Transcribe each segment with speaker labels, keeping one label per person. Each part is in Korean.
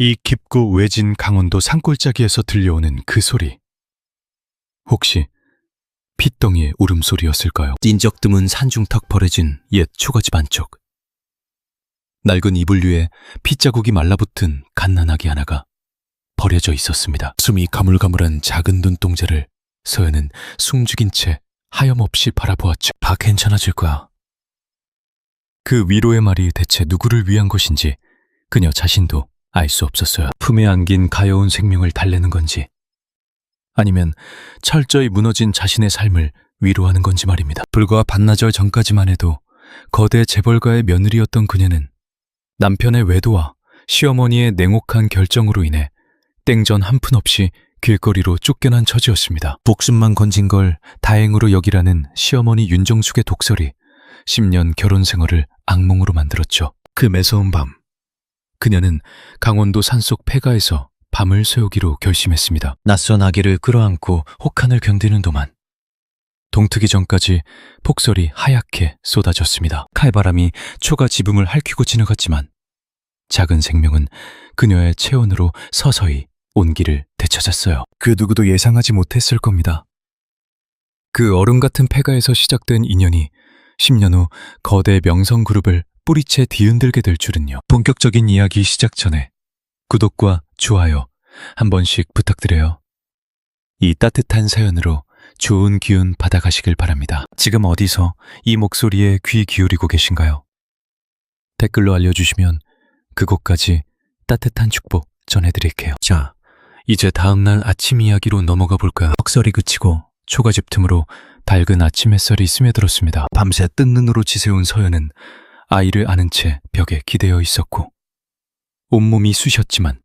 Speaker 1: 이 깊고 외진 강원도 산골짜기에서 들려오는 그 소리. 혹시 핏덩이의 울음소리였을까요?
Speaker 2: 찐적 드문 산중 턱 벌어진 옛 초가집 안쪽. 낡은 이불 위에 핏자국이 말라붙은 갓난아기 하나가 버려져 있었습니다. 숨이 가물가물한 작은 눈동자를 서연은 숨죽인 채 하염없이 바라보았죠. 다 괜찮아질 거야. 그 위로의 말이 대체 누구를 위한 것인지 그녀 자신도 알 수 없었어요. 품에 안긴 가여운 생명을 달래는 건지, 아니면 철저히 무너진 자신의 삶을 위로하는 건지 말입니다. 불과 반나절 전까지만 해도 거대 재벌가의 며느리였던 그녀는 남편의 외도와 시어머니의 냉혹한 결정으로 인해 땡전 한 푼 없이 길거리로 쫓겨난 처지였습니다. 목숨만 건진 걸 다행으로 여기라는 시어머니 윤정숙의 독설이 10년 결혼 생활을 악몽으로 만들었죠. 그 매서운 밤, 그녀는 강원도 산속 폐가에서 밤을 새우기로 결심했습니다. 낯선 아기를 끌어안고 혹한을 견디는 동안 동트기 전까지 폭설이 하얗게 쏟아졌습니다. 칼바람이 초가 지붕을 핥히고 지나갔지만 작은 생명은 그녀의 체온으로 서서히 온기를 되찾았어요. 그 누구도 예상하지 못했을 겁니다. 그 얼음 같은 폐가에서 시작된 인연이 10년 후 거대 명성그룹을 뿌리채 뒤흔들게 될 줄은요. 본격적인 이야기 시작 전에 구독과 좋아요 한 번씩 부탁드려요. 이 따뜻한 사연으로 좋은 기운 받아가시길 바랍니다. 지금 어디서 이 목소리에 귀 기울이고 계신가요? 댓글로 알려주시면 그곳까지 따뜻한 축복 전해드릴게요. 자, 이제 다음날 아침 이야기로 넘어가 볼까요? 턱설이 그치고 초가집 틈으로 밝은 아침 햇살이 스며들었습니다. 밤새 뜬 눈으로 지새운 서연은 아이를 안은 채 벽에 기대어 있었고, 온몸이 쑤셨지만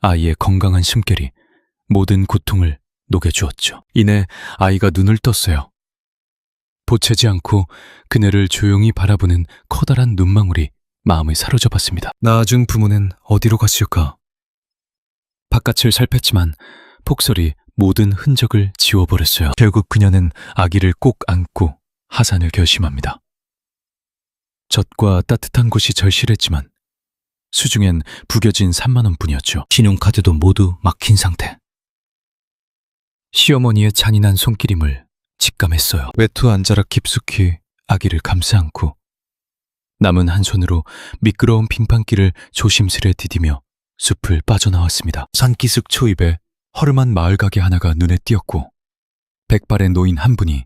Speaker 2: 아이의 건강한 숨결이 모든 고통을 녹여주었죠. 이내 아이가 눈을 떴어요. 보채지 않고 그녀를 조용히 바라보는 커다란 눈망울이 마음을 사로잡았습니다. 낳아준 부모는 어디로 갔을까? 바깥을 살폈지만 폭설이 모든 흔적을 지워버렸어요. 결국 그녀는 아기를 꼭 안고 하산을 결심합니다. 젖과 따뜻한 곳이 절실했지만 수중엔 부겨진 3만 원뿐이었죠. 신용카드도 모두 막힌 상태. 시어머니의 잔인한 손길임을 직감했어요. 외투 한 자락 깊숙이 아기를 감싸 안고 남은 한 손으로 미끄러운 빙판길을 조심스레 디디며 숲을 빠져나왔습니다. 산기슭 초입에 허름한 마을 가게 하나가 눈에 띄었고 백발의 노인 한 분이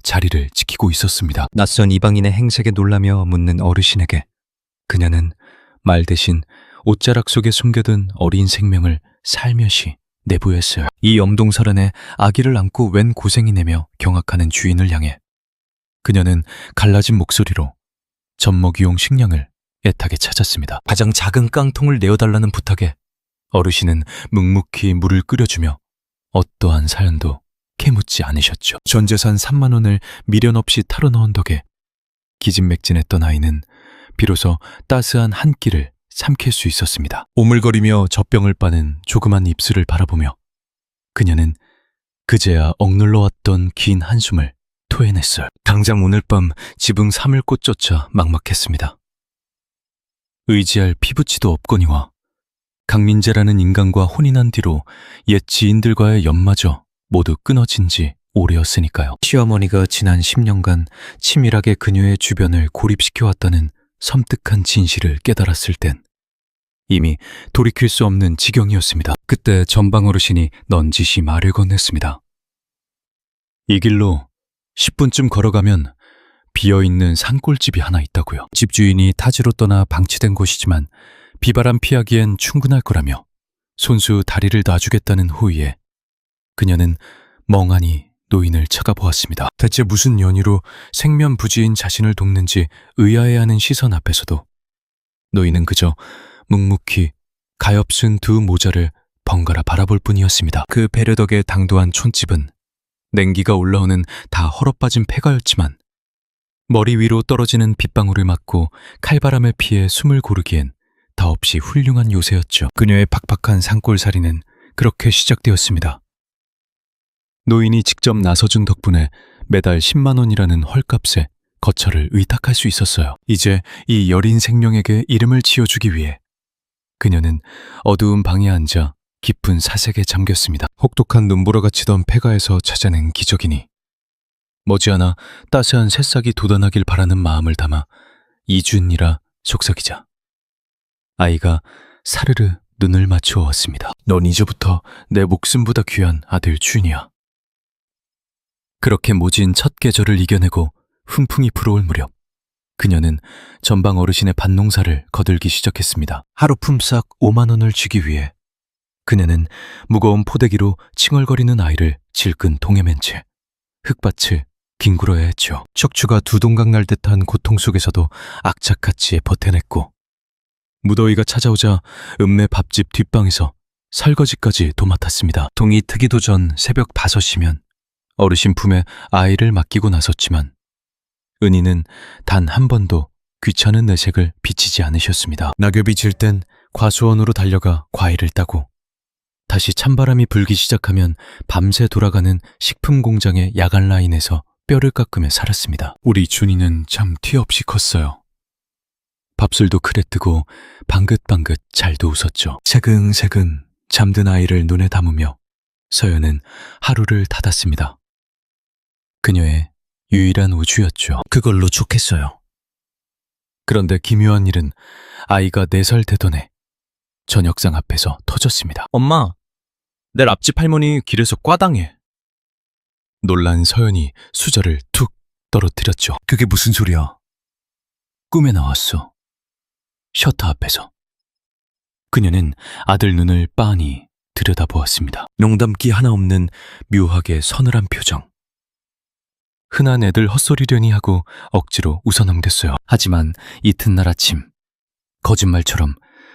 Speaker 2: 자리를 지키고 있었습니다. 낯선 이방인의 행색에 놀라며 묻는 어르신에게 그녀는 말 대신 옷자락 속에 숨겨둔 어린 생명을 살며시 내보였어요. 이 엄동설안에 아기를 안고 웬 고생이내며 경악하는 주인을 향해 그녀는 갈라진 목소리로 젖먹이용 식량을 애타게 찾았습니다. 가장 작은 깡통을 내어달라는 부탁에 어르신은 묵묵히 물을 끓여주며 어떠한 사연도 캐묻지 않으셨죠. 전 재산 3만 원을 미련 없이 털어넣은 덕에 기진맥진했던 아이는 비로소 따스한 한 끼를 삼킬 수 있었습니다. 오물거리며 젖병을 빠는 조그만 입술을 바라보며 그녀는 그제야 억눌러왔던 긴 한숨을 토해냈어요. 당장 오늘 밤 지붕 사물꽃조차 막막했습니다. 의지할 피부치도 없거니와 강민재라는 인간과 혼인한 뒤로 옛 지인들과의 연마저 모두 끊어진 지 오래였으니까요. 시어머니가 지난 10년간 치밀하게 그녀의 주변을 고립시켜왔다는 섬뜩한 진실을 깨달았을 땐 이미 돌이킬 수 없는 지경이었습니다. 그때 전방 어르신이 넌지시 말을 건넸습니다. 이 길로 10분쯤 걸어가면 비어있는 산골집이 하나 있다고요. 집주인이 타지로 떠나 방치된 곳이지만 비바람 피하기엔 충분할 거라며 손수 다리를 놔주겠다는 호의에 그녀는 멍하니 노인을 쳐다보았습니다. 대체 무슨 연유로 생면부지인 자신을 돕는지 의아해하는 시선 앞에서도 노인은 그저 묵묵히 가엾은 두 모자를 번갈아 바라볼 뿐이었습니다. 그 배려 덕에 당도한 촌집은 냉기가 올라오는 다 헐어빠진 폐가였지만 머리 위로 떨어지는 빗방울을 맞고 칼바람을 피해 숨을 고르기엔 더없이 훌륭한 요새였죠. 그녀의 팍팍한 산골살이는 그렇게 시작되었습니다. 노인이 직접 나서준 덕분에 매달 10만 원이라는 헐값에 거처를 의탁할 수 있었어요. 이제 이 여린 생명에게 이름을 지어주기 위해 그녀는 어두운 방에 앉아 깊은 사색에 잠겼습니다. 혹독한 눈보라가 치던 폐가에서 찾아낸 기적이니 머지않아 따스한 새싹이 돋아나길 바라는 마음을 담아 이준이라 속삭이자 아이가 사르르 눈을 맞추어 왔습니다. 넌 이제부터 내 목숨보다 귀한 아들 준이야. 그렇게 모진 첫 계절을 이겨내고 훈풍이 불어올 무렵 그녀는 전방 어르신의 밭농사를 거들기 시작했습니다. 하루 품삯 5만 원을 주기 위해 그녀는 무거운 포대기로 칭얼거리는 아이를 질끈 동에 맨 채 흙밭을 뒹굴어야 했죠. 척추가 두 동강 날 듯한 고통 속에서도 악착같이 버텨냈고 무더위가 찾아오자 읍내 밥집 뒷방에서 설거지까지 도맡았습니다. 동이 트기도 전 새벽 5시면 어르신 품에 아이를 맡기고 나섰지만 은희는 단 한 번도 귀찮은 내색을 비치지 않으셨습니다. 낙엽이 질 땐 과수원으로 달려가 과일을 따고 다시 찬바람이 불기 시작하면 밤새 돌아가는 식품 공장의 야간 라인에서 뼈를 깎으며 살았습니다. 우리 준이는 참 티 없이 컸어요. 밥술도 크게 뜨고 방긋방긋 잘도 웃었죠. 새근새근 잠든 아이를 눈에 담으며 서연은 하루를 닫았습니다. 그녀의 유일한 우주였죠. 그걸로 좋겠어요. 그런데 기묘한 일은 아이가 4살 되던 해 저녁상 앞에서 터졌습니다. 엄마, 내일 앞집 할머니 길에서 꽈당해. 놀란 서연이 수저를 툭 떨어뜨렸죠. 그게 무슨 소리야? 꿈에 나왔어. 셔터 앞에서. 그녀는 아들 눈을 빤히 들여다보았습니다. 농담기 하나 없는 묘하게 서늘한 표정. 흔한 애들 헛소리려니 하고 억지로 웃어넘겼어요. 하지만 이튿날 아침 거짓말처럼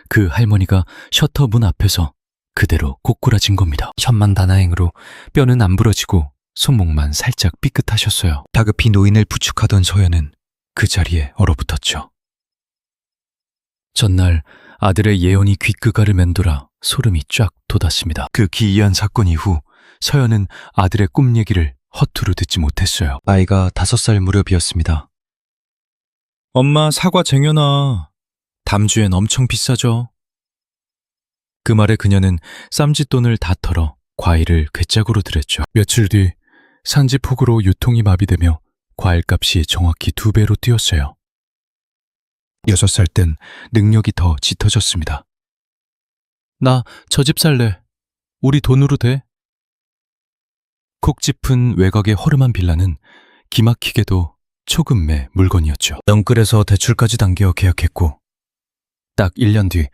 Speaker 2: 그 할머니가 셔터 문 앞에서 그대로 고꾸라진 겁니다. 천만다나행으로 뼈는 안 부러지고 손목만 살짝 삐끗하셨어요. 다급히 노인을 부축하던 서연은 그 자리에 얼어붙었죠. 전날 아들의 예언이 귓그가를 맴돌아 소름이 쫙 돋았습니다. 그 기이한 사건 이후 서연은 아들의 꿈 얘기를 허투루 듣지 못했어요. 아이가 5살 무렵이었습니다. 엄마, 사과 쟁여놔. 담주엔 엄청 비싸죠. 그 말에 그녀는 쌈짓돈을 다 털어 과일을 괴짝으로 들였죠. 며칠 뒤 산지 폭우로 유통이 마비되며 과일값이 정확히 2배로 뛰었어요. 6살 땐 능력이 더 짙어졌습니다. 나 저 집 살래. 우리 돈으로 돼. 콕 짚은 외곽의 허름한 빌라는 기막히게도 초급매 물건이었죠. 영끌에서 대출까지 당겨 계약했고 딱 1년 뒤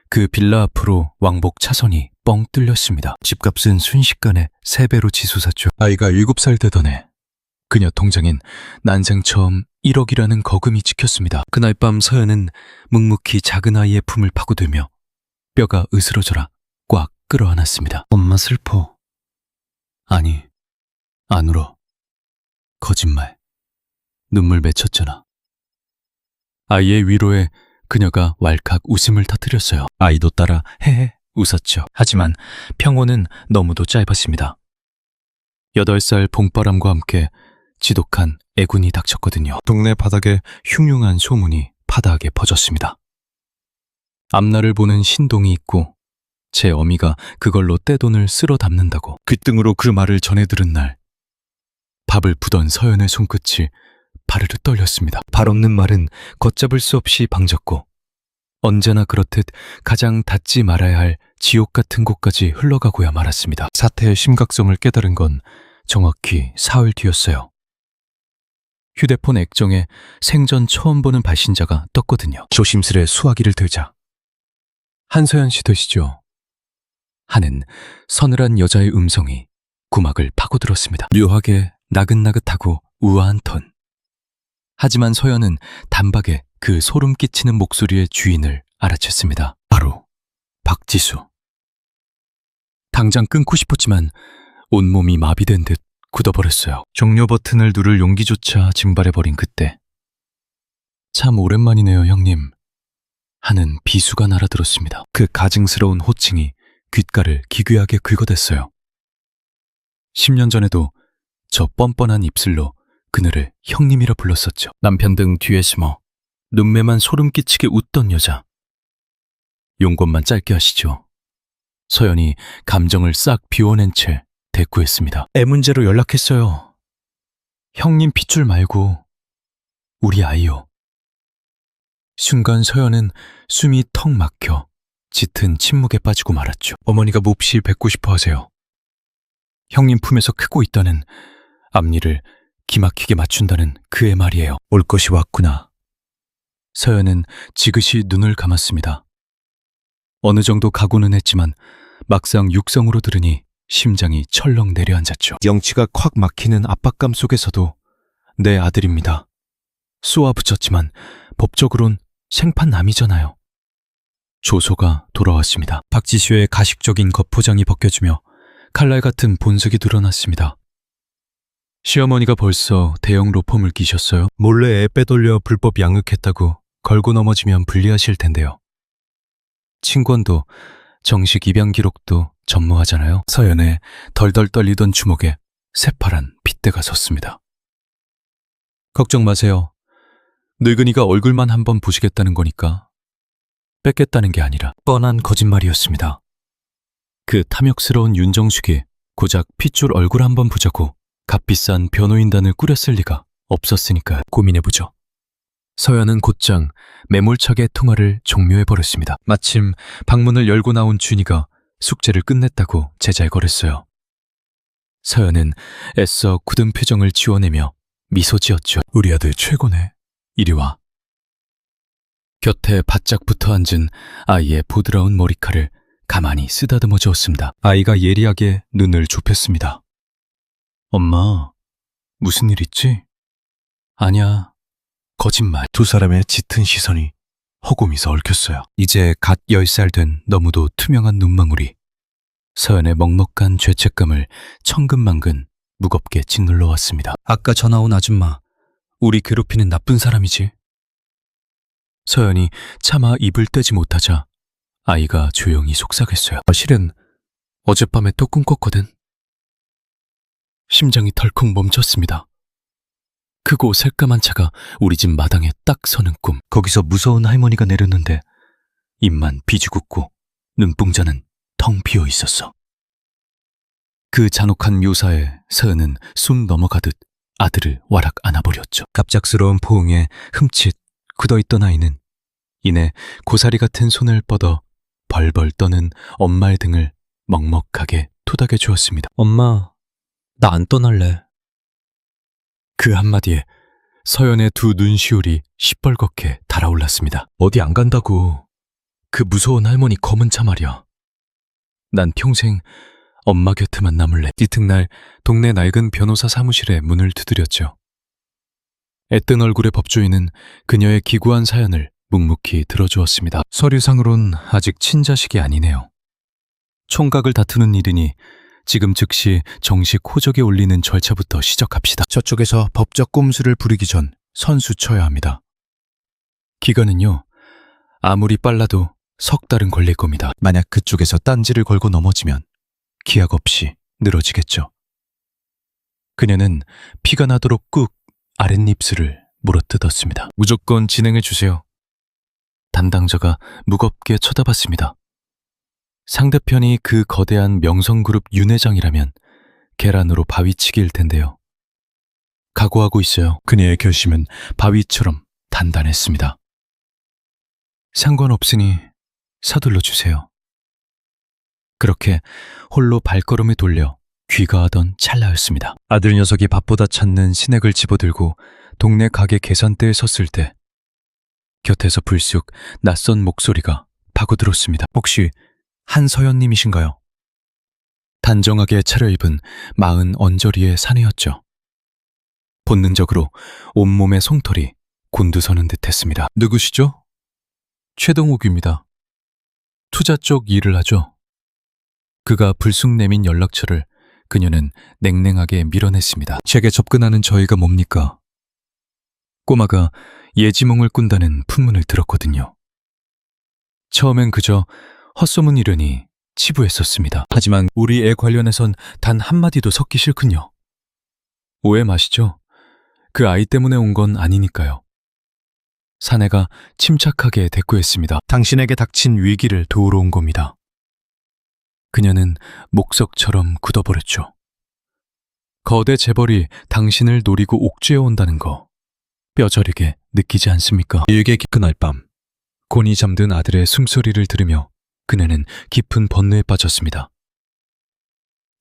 Speaker 2: 그 빌라 앞으로 왕복 차선이 뻥 뚫렸습니다. 집값은 순식간에 3배로 치솟았죠. 아이가 7살 되던 해 그녀 통장엔 난생 처음 1억이라는 거금이 찍혔습니다. 그날 밤 서연은 묵묵히 작은 아이의 품을 파고들며 뼈가 으스러져라 꽉 끌어안았습니다. 엄마 슬퍼. 아니, 안 울어. 거짓말. 눈물 맺혔잖아. 아이의 위로에 그녀가 왈칵 웃음을 터뜨렸어요. 아이도 따라 헤헤 웃었죠. 하지만 평온은 너무도 짧았습니다. 8살 봄바람과 함께 지독한 애군이 닥쳤거든요. 동네 바닥에 흉흉한 소문이 파다하게 퍼졌습니다. 앞날을 보는 신동이 있고 제 어미가 그걸로 떼돈을 쓸어 담는다고 귓등으로 그 말을 전해 들은 날 밥을 푸던 서연의 손끝이 바르르 떨렸습니다. 발 없는 말은 걷잡을 수 없이 방졌고 언제나 그렇듯 가장 닿지 말아야 할 지옥 같은 곳까지 흘러가고야 말았습니다. 사태의 심각성을 깨달은 건 정확히 사흘 뒤였어요. 휴대폰 액정에 생전 처음 보는 발신자가 떴거든요. 조심스레 수화기를 들자 한서연 씨 되시죠? 하는 서늘한 여자의 음성이 구막을 파고들었습니다. 묘하게 나긋나긋하고 우아한 톤. 하지만 서연은 단박에 그 소름 끼치는 목소리의 주인을 알아챘습니다. 바로 박지수. 당장 끊고 싶었지만 온몸이 마비된 듯 굳어버렸어요. 종료 버튼을 누를 용기조차 증발해버린 그때 참 오랜만이네요, 형님. 하는 비수가 날아들었습니다. 그 가증스러운 호칭이 귓가를 기괴하게 긁어댔어요. 10년 전에도 저 뻔뻔한 입술로 그녀를 형님이라 불렀었죠. 남편 등 뒤에 숨어 눈매만 소름 끼치게 웃던 여자. 용건만 짧게 하시죠. 서연이 감정을 싹 비워낸 채 대꾸했습니다. 애 문제로 연락했어요. 형님 핏줄 말고 우리 아이요. 순간 서연은 숨이 턱 막혀 짙은 침묵에 빠지고 말았죠. 어머니가 몹시 뵙고 싶어 하세요. 형님 품에서 크고 있다는, 앞니를 기막히게 맞춘다는 그의 말이에요. 올 것이 왔구나. 서연은 지그시 눈을 감았습니다. 어느 정도 각오는 했지만 막상 육성으로 들으니 심장이 철렁 내려앉았죠. 영치가 콱 막히는 압박감 속에서도 내 아들입니다. 쏘아붙였지만 법적으론 생판남이잖아요. 조소가 돌아왔습니다. 박지슈의 가식적인 겉포장이 벗겨지며 칼날 같은 본색이 드러났습니다. 시어머니가 벌써 대형 로펌을 끼셨어요? 몰래 애 빼돌려 불법 양육했다고 걸고 넘어지면 불리하실 텐데요. 친권도 정식 입양 기록도 전무하잖아요. 서연의 덜덜 떨리던 주먹에 새파란 핏대가 섰습니다. 걱정 마세요. 늙은이가 얼굴만 한번 보시겠다는 거니까 뺏겠다는 게 아니라 뻔한 거짓말이었습니다. 그 탐욕스러운 윤정숙이 고작 핏줄 얼굴 한번 보자고 값비싼 변호인단을 꾸렸을 리가 없었으니까 고민해보죠. 서연은 곧장 매몰차게 통화를 종료해버렸습니다. 마침 방문을 열고 나온 준이가 숙제를 끝냈다고 제잘거렸어요. 서연은 애써 굳은 표정을 지워내며 미소 지었죠. 우리 아들 최고네. 이리 와. 곁에 바짝 붙어 앉은 아이의 보드라운 머리칼을 가만히 쓰다듬어 주었습니다. 아이가 예리하게 눈을 좁혔습니다. 엄마, 무슨 일 있지? 아니야, 거짓말. 두 사람의 짙은 시선이 허공에서 얽혔어요. 이제 갓 10살 된 너무도 투명한 눈망울이 서연의 먹먹한 죄책감을 천근만근 무겁게 짓눌러 왔습니다. 아까 전화 온 아줌마, 우리 괴롭히는 나쁜 사람이지? 서연이 차마 입을 떼지 못하자 아이가 조용히 속삭였어요. 실은 어젯밤에 또 꿈꿨거든. 심장이 덜컥 멈췄습니다. 크고 새까만 차가 우리 집 마당에 딱 서는 꿈. 거기서 무서운 할머니가 내렸는데 입만 비죽었고 눈동자는 텅 비어 있었어. 그 잔혹한 묘사에 서연은 숨 넘어가듯 아들을 와락 안아버렸죠. 갑작스러운 포옹에 흠칫 굳어있던 아이는 이내 고사리 같은 손을 뻗어 벌벌 떠는 엄마의 등을 먹먹하게 토닥여 주었습니다. 엄마, 나 안 떠날래. 그 한마디에 서연의 두 눈시울이 시뻘겋게 달아올랐습니다. 어디 안 간다고. 그 무서운 할머니 검은 차 말이야. 난 평생 엄마 곁에만 남을래. 이튿날 동네 낡은 변호사 사무실에 문을 두드렸죠. 애뜬 얼굴의 법조인은 그녀의 기구한 사연을 묵묵히 들어주었습니다. 서류상으론 아직 친자식이 아니네요. 총각을 다투는 일이니 지금 즉시 정식 호적에 올리는 절차부터 시작합시다. 저쪽에서 법적 꼼수를 부리기 전 선수 쳐야 합니다. 기간은요, 아무리 빨라도 석 달은 걸릴 겁니다. 만약 그쪽에서 딴지를 걸고 넘어지면 기약 없이 늘어지겠죠. 그녀는 피가 나도록 꾹 아랫입술을 물어뜯었습니다. 무조건 진행해 주세요. 담당자가 무겁게 쳐다봤습니다. 상대편이 그 거대한 명성그룹 윤 회장이라면 계란으로 바위치기일 텐데요. 각오하고 있어요. 그녀의 결심은 바위처럼 단단했습니다. 상관없으니 서둘러 주세요. 그렇게 홀로 발걸음을 돌려 귀가하던 찰나였습니다. 아들 녀석이 밥보다 찾는 신액을 집어들고 동네 가게 계산대에 섰을 때 곁에서 불쑥 낯선 목소리가 파고들었습니다. 혹시 한서연님이신가요? 단정하게 차려입은 마흔 언저리의 사내였죠. 본능적으로 온몸의 솜털이 곤두서는 듯했습니다. 누구시죠? 최동욱입니다. 투자 쪽 일을 하죠. 그가 불쑥 내민 연락처를 그녀는 냉랭하게 밀어냈습니다. 제게 접근하는 저희가 뭡니까? 꼬마가 예지몽을 꾼다는 풍문을 들었거든요. 처음엔 그저 헛소문이려니 치부했었습니다. 하지만 우리 애 관련해선 단 한마디도 섞기 싫군요. 오해 마시죠? 그 아이 때문에 온 건 아니니까요. 사내가 침착하게 대꾸했습니다. 당신에게 닥친 위기를 도우러 온 겁니다. 그녀는 목석처럼 굳어버렸죠. 거대 재벌이 당신을 노리고 옥죄어 온다는 거 뼈저리게 느끼지 않습니까? 일개 그날 밤 곤히 잠든 아들의 숨소리를 들으며 그녀는 깊은 번뇌에 빠졌습니다.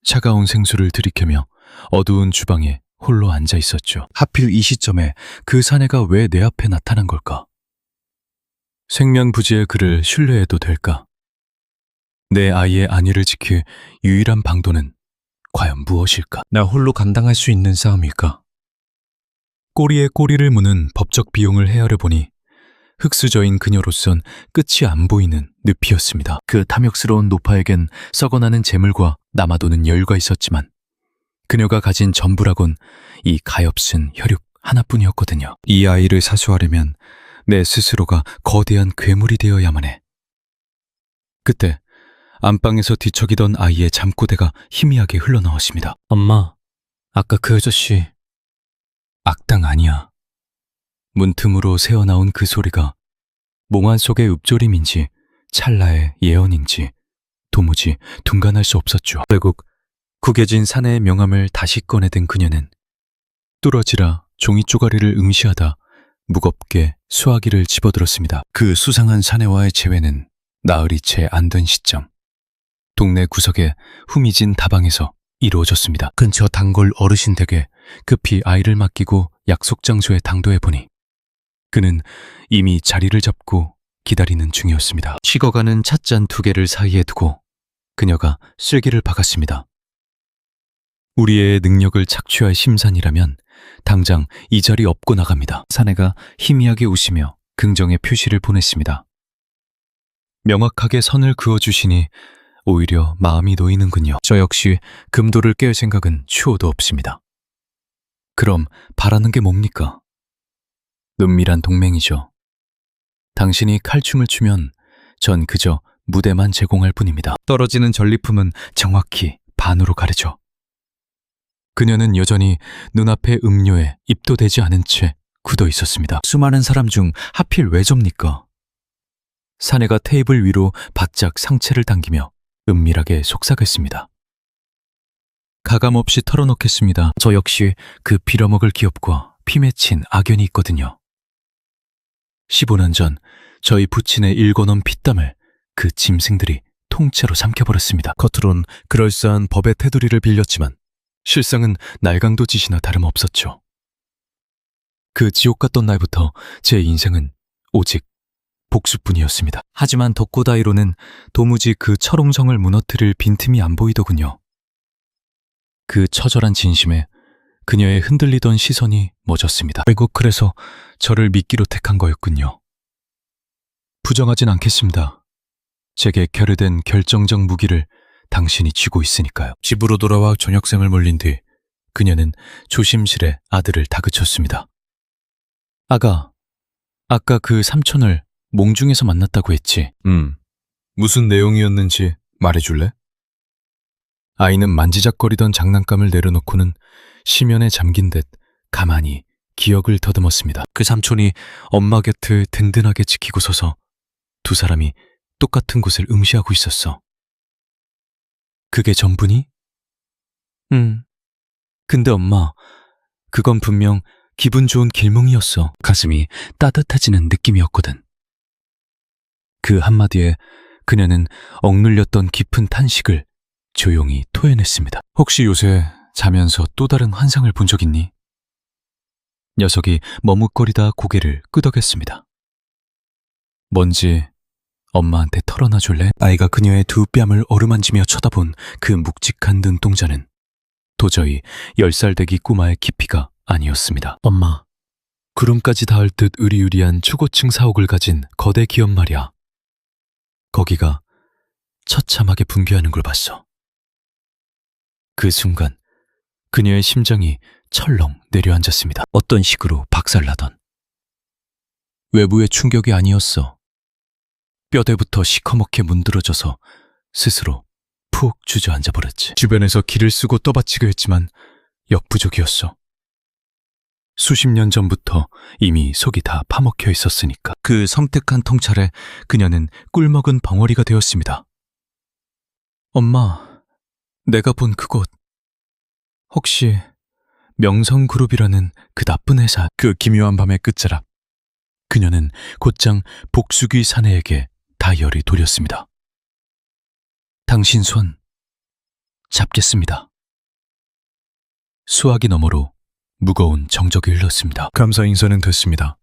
Speaker 2: 차가운 생수를 들이켜며 어두운 주방에 홀로 앉아 있었죠. 하필 이 시점에 그 사내가 왜 내 앞에 나타난 걸까? 생면부지의 그를 신뢰해도 될까? 내 아이의 안위를 지킬 유일한 방도는 과연 무엇일까? 나 홀로 감당할 수 있는 싸움일까? 꼬리에 꼬리를 무는 법적 비용을 헤아려 보니 흙수저인 그녀로선 끝이 안 보이는 늪이었습니다. 그 탐욕스러운 노파에겐 썩어나는 재물과 남아도는 여유가 있었지만 그녀가 가진 전부라곤 이 가엾은 혈육 하나뿐이었거든요. 이 아이를 사수하려면 내 스스로가 거대한 괴물이 되어야만 해. 그때 안방에서 뒤척이던 아이의 잠꼬대가 희미하게 흘러나왔습니다. 엄마, 아까 그 아저씨 악당 아니야. 문틈으로 새어나온 그 소리가 몽환 속의 읍조림인지 찰나의 예언인지 도무지 둔간할 수 없었죠. 결국 구겨진 사내의 명함을 다시 꺼내든 그녀는 뚫어지라 종이 쪼가리를 응시하다 무겁게 수화기를 집어들었습니다. 그 수상한 사내와의 재회는 나흘이 채 안 된 시점 동네 구석의 후미진 다방에서 이루어졌습니다. 근처 단골 어르신 댁에 급히 아이를 맡기고 약속 장소에 당도해 보니 그는 이미 자리를 잡고 기다리는 중이었습니다. 식어가는 찻잔 2개를 사이에 두고 그녀가 쓸기를 박았습니다. 우리의 능력을 착취할 심산이라면 당장 이 자리 엎고 나갑니다. 사내가 희미하게 웃으며 긍정의 표시를 보냈습니다. 명확하게 선을 그어주시니 오히려 마음이 놓이는군요. 저 역시 금도를 깰 생각은 추호도 없습니다. 그럼 바라는 게 뭡니까? 은밀한 동맹이죠. 당신이 칼춤을 추면 전 그저 무대만 제공할 뿐입니다. 떨어지는 전리품은 정확히 반으로 가르죠. 그녀는 여전히 눈앞의 음료에 입도 대지 않은 채 굳어 있었습니다. 수많은 사람 중 하필 왜 접니까? 사내가 테이블 위로 바짝 상체를 당기며 은밀하게 속삭였습니다. 가감없이 털어놓겠습니다. 저 역시 그 빌어먹을 기업과 피 맺힌 악연이 있거든요. 15년 전 저희 부친의 일궈놓은 피땀을 그 짐승들이 통째로 삼켜버렸습니다. 겉으론 그럴싸한 법의 테두리를 빌렸지만 실상은 날강도짓이나 다름없었죠. 그 지옥 같던 날부터 제 인생은 오직 복수뿐이었습니다. 하지만 덕고다이로는 도무지 그 철옹성을 무너뜨릴 빈틈이 안 보이더군요. 그 처절한 진심에 그녀의 흔들리던 시선이 멎었습니다. 결국 그래서 저를 미끼로 택한 거였군요. 부정하진 않겠습니다. 제게 결여된 결정적 무기를 당신이 쥐고 있으니까요. 집으로 돌아와 저녁샘을 몰린 뒤 그녀는 조심스레 아들을 다그쳤습니다. 아가, 아까 그 삼촌을 몽중에서 만났다고 했지? 무슨 내용이었는지 말해줄래? 아이는 만지작거리던 장난감을 내려놓고는 시면에 잠긴 듯 가만히 기억을 더듬었습니다. 그 삼촌이 엄마 곁을 든든하게 지키고 서서 두 사람이 똑같은 곳을 응시하고 있었어. 그게 전부니? 근데 엄마, 그건 분명 기분 좋은 길몽이었어. 가슴이 따뜻해지는 느낌이었거든. 그 한마디에 그녀는 억눌렸던 깊은 탄식을 조용히 토해냈습니다. 혹시 요새 자면서 또 다른 환상을 본 적 있니? 녀석이 머뭇거리다 고개를 끄덕였습니다. 뭔지 엄마한테 털어놔 줄래? 아이가 그녀의 두 뺨을 어루만지며 쳐다본 그 묵직한 눈동자는 도저히 10살 되기 꼬마의 깊이가 아니었습니다. 엄마, 구름까지 닿을 듯 으리으리한 초고층 사옥을 가진 거대 기업 말이야. 거기가 처참하게 붕괴하는 걸 봤어. 그 순간 그녀의 심장이 철렁 내려앉았습니다. 어떤 식으로 박살나던. 외부의 충격이 아니었어. 뼈대부터 시커멓게 문드러져서 스스로 푹 주저앉아 버렸지. 주변에서 기를 쓰고 떠받치려 했지만 역부족이었어.
Speaker 1: 수십 년 전부터 이미 속이 다 파먹혀 있었으니까.
Speaker 2: 그 섬뜩한 통찰에 그녀는 꿀먹은 벙어리가 되었습니다. 엄마, 내가 본 그곳 혹시 명성그룹이라는 그 나쁜 회사? 그 기묘한 밤의 끝자락, 그녀는 곧장 복수귀 사내에게 다이어를 돌렸습니다. 당신 손 잡겠습니다. 수화기 너머로 무거운 정적이 흘렀습니다. 감사 인사는 됐습니다.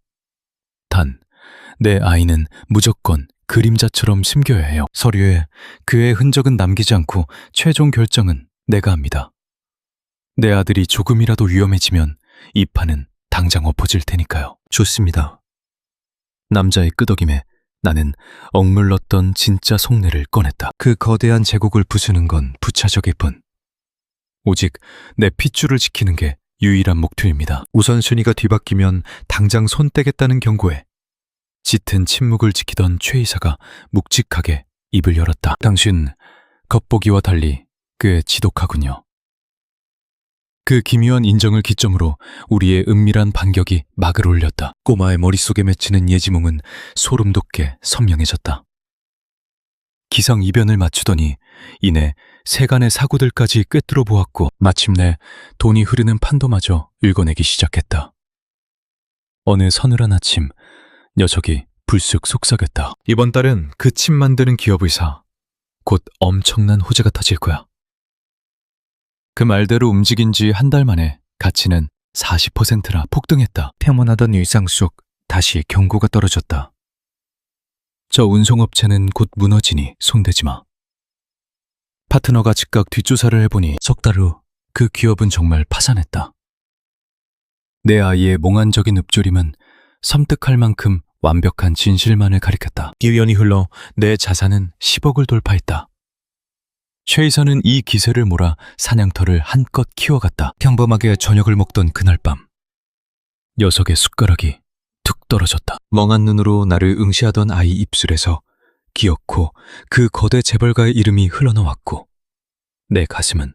Speaker 2: 단, 내 아이는 무조건 그림자처럼 숨겨야 해요. 서류에 그의 흔적은 남기지 않고 최종 결정은 내가 합니다. 내 아들이 조금이라도 위험해지면 이 판은 당장 엎어질 테니까요. 좋습니다. 남자의 끄덕임에 나는 억눌렀던 진짜 속내를 꺼냈다. 그 거대한 제국을 부수는 건 부차적일 뿐. 오직 내 핏줄을 지키는 게 유일한 목표입니다. 우선순위가 뒤바뀌면 당장 손 떼겠다는 경고에 짙은 침묵을 지키던 최 이사가 묵직하게 입을 열었다. 당신 겉보기와 달리 꽤 지독하군요. 그 기묘한 인정을 기점으로 우리의 은밀한 반격이 막을 올렸다. 꼬마의 머릿속에 맺히는 예지몽은 소름 돋게 선명해졌다. 기상이변을 맞추더니 이내 세간의 사고들까지 꿰뚫어 보았고 마침내 돈이 흐르는 판도마저 읽어내기 시작했다. 어느 서늘한 아침 녀석이 불쑥 속삭였다. 이번 달은 그 칩 만드는 기업을 사. 곧 엄청난 호재가 터질 거야. 그 말대로 움직인 지 한 달 만에 가치는 40%나 폭등했다. 평온하던 일상 속 다시 경고가 떨어졌다. 저 운송업체는 곧 무너지니 손대지 마. 파트너가 즉각 뒷조사를 해보니 석 달 후 그 기업은 정말 파산했다. 내 아이의 몽환적인 읊조림은 섬뜩할 만큼 완벽한 진실만을 가리켰다. 1년이 흘러 내 자산은 10억을 돌파했다. 최 이사는 이 기세를 몰아 사냥터를 한껏 키워갔다. 평범하게 저녁을 먹던 그날 밤 녀석의 숟가락이 툭 떨어졌다. 멍한 눈으로 나를 응시하던 아이 입술에서 기어코 그 거대 재벌가의 이름이 흘러나왔고 내 가슴은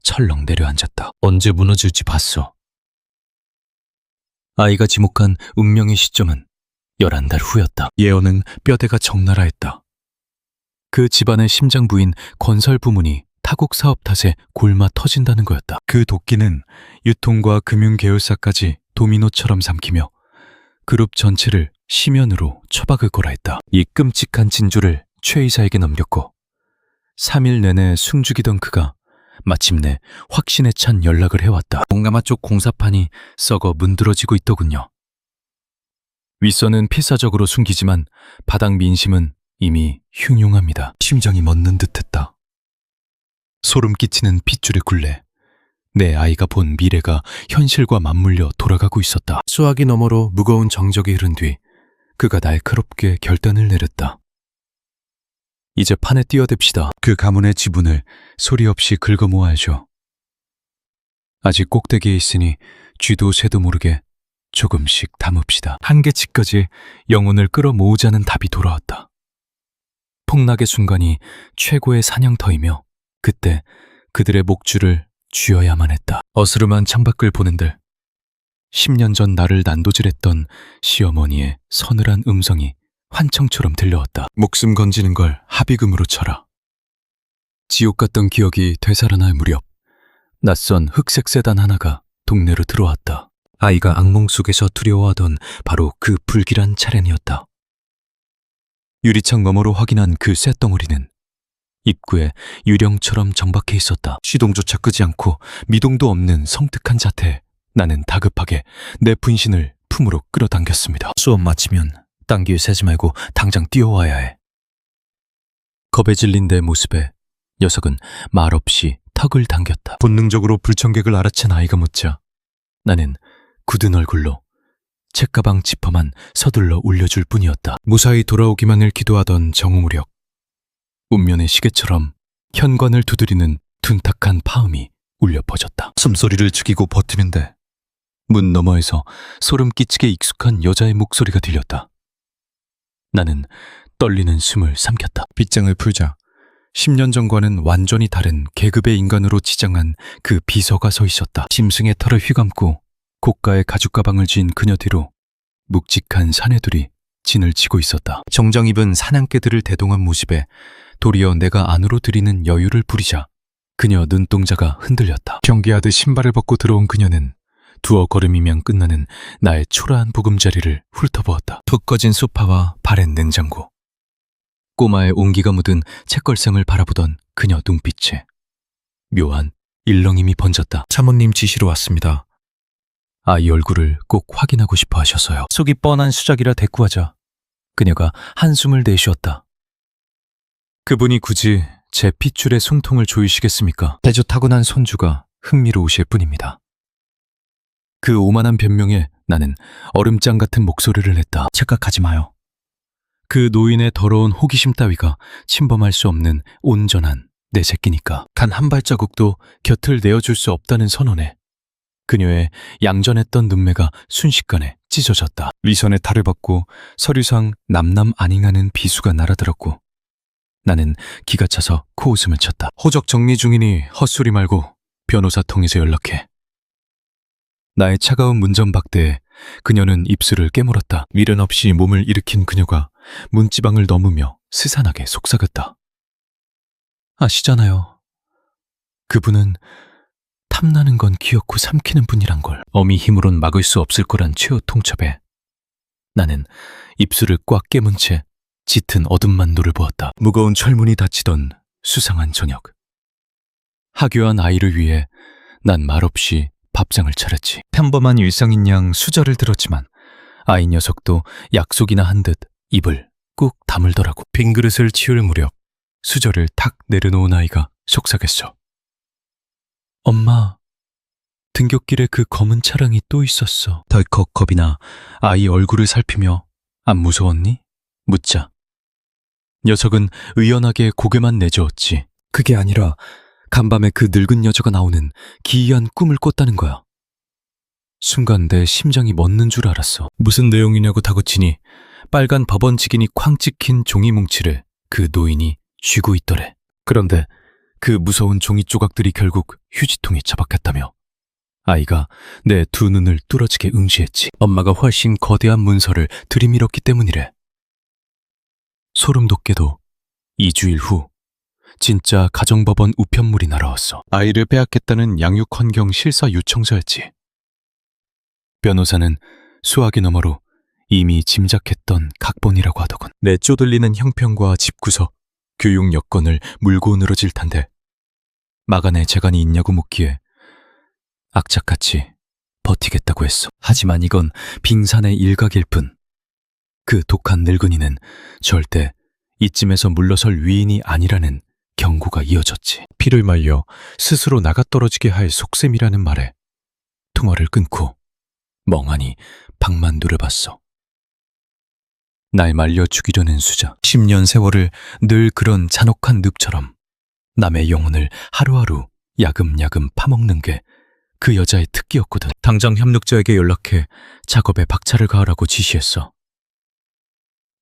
Speaker 2: 철렁 내려앉았다. 언제 무너질지 봤어. 아이가 지목한 운명의 시점은 11달 후였다. 예언은 뼈대가 적나라했다. 그 집안의 심장 부인 건설 부문이 타국 사업 탓에 골마 터진다는 거였다. 그 도끼는 유통과 금융 계열사까지 도미노처럼 삼키며 그룹 전체를 심연으로 처박을 거라 했다. 이 끔찍한 진주를 최 이사에게 넘겼고 3일 내내 숨죽이던 그가 마침내 확신에 찬 연락을 해왔다. 동남아 쪽 공사판이 썩어 문드러지고 있더군요. 윗선은 필사적으로 숨기지만 바닥 민심은 이미 흉흉합니다. 심장이 멎는 듯했다. 소름 끼치는 핏줄의 굴레. 내 아이가 본 미래가 현실과 맞물려 돌아가고 있었다. 수화기 너머로 무거운 정적이 흐른 뒤 그가 날카롭게 결단을 내렸다. 이제 판에 뛰어댑시다. 그 가문의 지분을 소리 없이 긁어 모아야죠. 아직 꼭대기에 있으니 쥐도 새도 모르게 조금씩 담읍시다. 한계치까지 영혼을 끌어모으자는 답이 돌아왔다. 폭락의 순간이 최고의 사냥터이며 그때 그들의 목줄을 쥐어야만 했다. 어스름한 창밖을 보는들 10년 전 나를 난도질했던 시어머니의 서늘한 음성이 환청처럼 들려왔다. 목숨 건지는 걸 합의금으로 쳐라. 지옥 같던 기억이 되살아날 무렵 낯선 흑색 세단 하나가 동네로 들어왔다. 아이가 악몽 속에서 두려워하던 바로 그 불길한 차량이었다. 유리창 너머로 확인한 그 쇳덩어리는 입구에 유령처럼 정박해 있었다. 시동조차 끄지 않고 미동도 없는 성특한 자태에 나는 다급하게 내 분신을 품으로 끌어당겼습니다. 수업 마치면 딴 길 세지 말고 당장 뛰어와야 해. 겁에 질린 내 모습에 녀석은 말없이 턱을 당겼다. 본능적으로 불청객을 알아챈 아이가 묻자 나는 굳은 얼굴로 책가방 지퍼만 서둘러 올려줄 뿐이었다. 무사히 돌아오기만을 기도하던 정오무렵 운면의 시계처럼 현관을 두드리는 둔탁한 파음이 울려 퍼졌다. 숨소리를 죽이고 버티면 돼. 문 너머에서 소름 끼치게 익숙한 여자의 목소리가 들렸다. 나는 떨리는 숨을 삼켰다. 빗장을 풀자 10년 전과는 완전히 다른 계급의 인간으로 지장한 그 비서가 서 있었다. 짐승의 털을 휘감고 고가의 가죽 가방을 쥔 그녀 뒤로 묵직한 사내들이 진을 치고 있었다. 정장 입은 사냥개들을 대동한 모습에 도리어 내가 안으로 들이는 여유를 부리자 그녀 눈동자가 흔들렸다. 경계하듯 신발을 벗고 들어온 그녀는 두어 걸음이면 끝나는 나의 초라한 보금자리를 훑어보았다. 푹 꺼진 소파와 바랜 냉장고. 꼬마의 온기가 묻은 책걸상을 바라보던 그녀 눈빛에 묘한 일렁임이 번졌다. 사모님 지시로 왔습니다. 아이 얼굴을 꼭 확인하고 싶어 하셔서요. 속이 뻔한 수작이라 대꾸하자 그녀가 한숨을 내쉬었다. 그분이 굳이 제 핏줄의 숨통을 조이시겠습니까? 대조 타고난 손주가 흥미로우실 뿐입니다. 그 오만한 변명에 나는 얼음장 같은 목소리를 냈다. 착각하지 마요. 그 노인의 더러운 호기심 따위가 침범할 수 없는 온전한 내 새끼니까. 단 한 발자국도 곁을 내어줄 수 없다는 선언에 그녀의 얌전했던 눈매가 순식간에 찢어졌다. 위선의 탈을 받고 서류상 남남 아닝하는 비수가 날아들었고 나는 기가 차서 코웃음을 쳤다. 호적 정리 중이니 헛소리 말고 변호사 통해서 연락해. 나의 차가운 문전박대에 그녀는 입술을 깨물었다. 미련 없이 몸을 일으킨 그녀가 문지방을 넘으며 스산하게 속삭였다. 아시잖아요. 그분은 탐나는 건 귀엽고 삼키는 분이란 걸. 어미 힘으론 막을 수 없을 거란 최후 통첩에 나는 입술을 꽉 깨문 채 짙은 어둠만 노를 보았다. 무거운 철문이 닫히던 수상한 저녁. 하교한 아이를 위해 난 말없이 밥상을 차렸지. 평범한 일상인 양 수저를 들었지만 아이 녀석도 약속이나 한 듯 입을 꾹 다물더라고. 빈 그릇을 치울 무렵 수저를 탁 내려놓은 아이가 속삭였어. 엄마, 등굣길에 그 검은 차량이 또 있었어. 덜컥 겁이 나 아이 얼굴을 살피며 안 무서웠니? 묻자. 녀석은 의연하게 고개만 내저었지. 그게 아니라 간밤에 그 늙은 여자가 나오는 기이한 꿈을 꿨다는 거야. 순간 내 심장이 멎는 줄 알았어. 무슨 내용이냐고 다그치니 빨간 법원직인이 쾅 찍힌 종이 뭉치를 그 노인이 쥐고 있더래. 그런데 그 무서운 종이 조각들이 결국 휴지통에 처박혔다며 아이가 내 두 눈을 뚫어지게 응시했지. 엄마가 훨씬 거대한 문서를 들이밀었기 때문이래. 소름 돋게도 2주일 후 진짜 가정법원 우편물이 날아왔어. 아이를 빼앗겠다는 양육환경 실사 요청서였지. 변호사는 수화기 너머로 이미 짐작했던 각본이라고 하더군. 내 쪼들리는 형편과 집구석, 교육 여건을 물고 늘어질 텐데 마간에 재간이 있냐고 묻기에 악착같이 버티겠다고 했어. 하지만 이건 빙산의 일각일 뿐. 그 독한 늙은이는 절대 이쯤에서 물러설 위인이 아니라는 경고가 이어졌지. 피를 말려 스스로 나가떨어지게 할 속셈이라는 말에 통화를 끊고 멍하니 방만 누려봤어. 날 말려 죽이려는 수작. 10년 세월을 늘 그런 잔혹한 늪처럼 남의 영혼을 하루하루 야금야금 파먹는 게 그 여자의 특기였거든. 당장 협력자에게 연락해 작업에 박차를 가하라고 지시했어.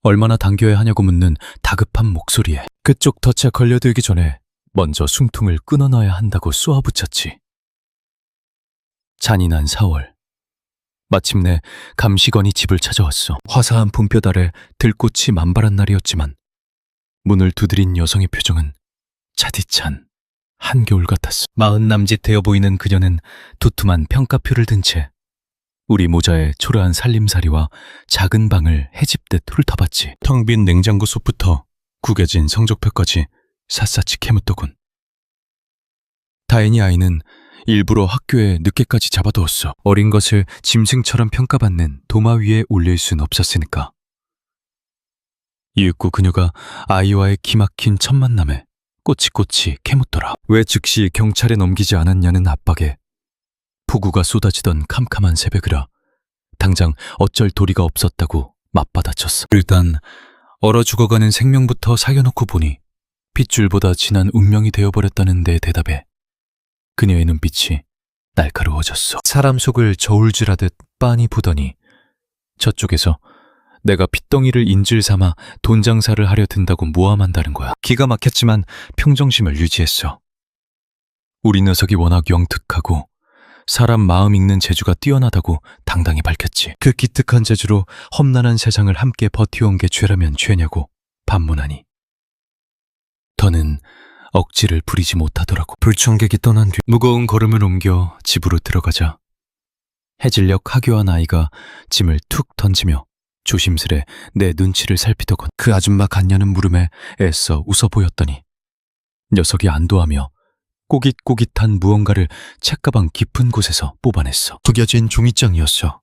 Speaker 2: 얼마나 당겨야 하냐고 묻는 다급한 목소리에 그쪽 덫에 걸려들기 전에 먼저 숨통을 끊어놔야 한다고 쏘아붙였지. 잔인한 4월. 마침내 감시건이 집을 찾아왔어. 화사한 봄볕 아래 들꽃이 만발한 날이었지만 문을 두드린 여성의 표정은 차디찬 한겨울 같았어. 40 남짓 되어 보이는 그녀는 두툼한 평가표를 든 채 우리 모자의 초라한 살림살이와 작은 방을 해집듯 훑어봤지. 텅 빈 냉장고 속부터 구겨진 성적표까지 샅샅이 캐묻더군. 다행히 아이는 일부러 학교에 늦게까지 잡아두었어. 어린 것을 짐승처럼 평가받는 도마 위에 올릴 순 없었으니까. 이윽고 그녀가 아이와의 기막힌 첫 만남에 꼬치꼬치 캐묻더라. 왜 즉시 경찰에 넘기지 않았냐는 압박에 폭우가 쏟아지던 캄캄한 새벽이라 당장 어쩔 도리가 없었다고 맞받아쳤어. 일단 얼어 죽어가는 생명부터 살려놓고 보니 핏줄보다 진한 운명이 되어버렸다는 내 대답에 그녀의 눈빛이 날카로워졌어. 사람 속을 저울질하듯 빤히 보더니 저쪽에서 내가 핏덩이를 인질 삼아 돈 장사를 하려 든다고 모함한다는 거야. 기가 막혔지만 평정심을 유지했어. 우리 녀석이 워낙 영특하고 사람 마음 읽는 재주가 뛰어나다고 당당히 밝혔지. 그 기특한 재주로 험난한 세상을 함께 버티온 게 죄라면 죄냐고 반문하니 더는 억지를 부리지 못하더라고. 불청객이 떠난 뒤 무거운 걸음을 옮겨 집으로 들어가자 해질녘 하교한 아이가 짐을 툭 던지며 조심스레 내 눈치를 살피더군. 그 아줌마 같냐는 물음에 애써 웃어 보였더니 녀석이 안도하며 꼬깃꼬깃한 무언가를 책가방 깊은 곳에서 뽑아냈어. 구겨진 종이장이었어.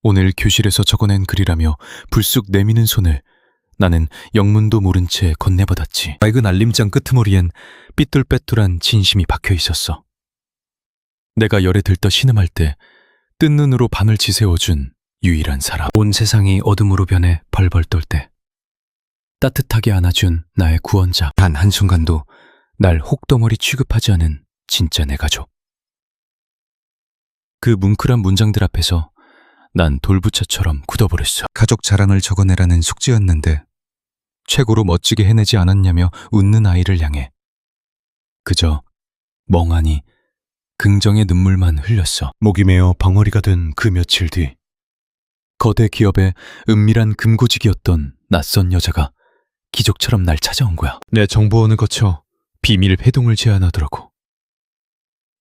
Speaker 2: 오늘 교실에서 적어낸 글이라며 불쑥 내미는 손을 나는 영문도 모른 채 건네받았지. 맑은 알림장 끄트머리엔 삐뚤빼뚤한 진심이 박혀 있었어. 내가 열에 들떠 신음할 때 뜬 눈으로 밤을 지새워준 유일한 사람. 온 세상이 어둠으로 변해 벌벌 떨 때 따뜻하게 안아준 나의 구원자. 단 한순간도 날 혹덩어리 취급하지 않은 진짜 내 가족. 그 뭉클한 문장들 앞에서 난 돌부처처럼 굳어버렸어. 가족 자랑을 적어내라는 숙제였는데 최고로 멋지게 해내지 않았냐며 웃는 아이를 향해 그저 멍하니 긍정의 눈물만 흘렸어. 목이 메어 벙어리가 된 그 며칠 뒤 거대 기업의 은밀한 금고직이었던 낯선 여자가 기적처럼 날 찾아온 거야. 내 정보원을 거쳐 비밀 회동을 제안하더라고.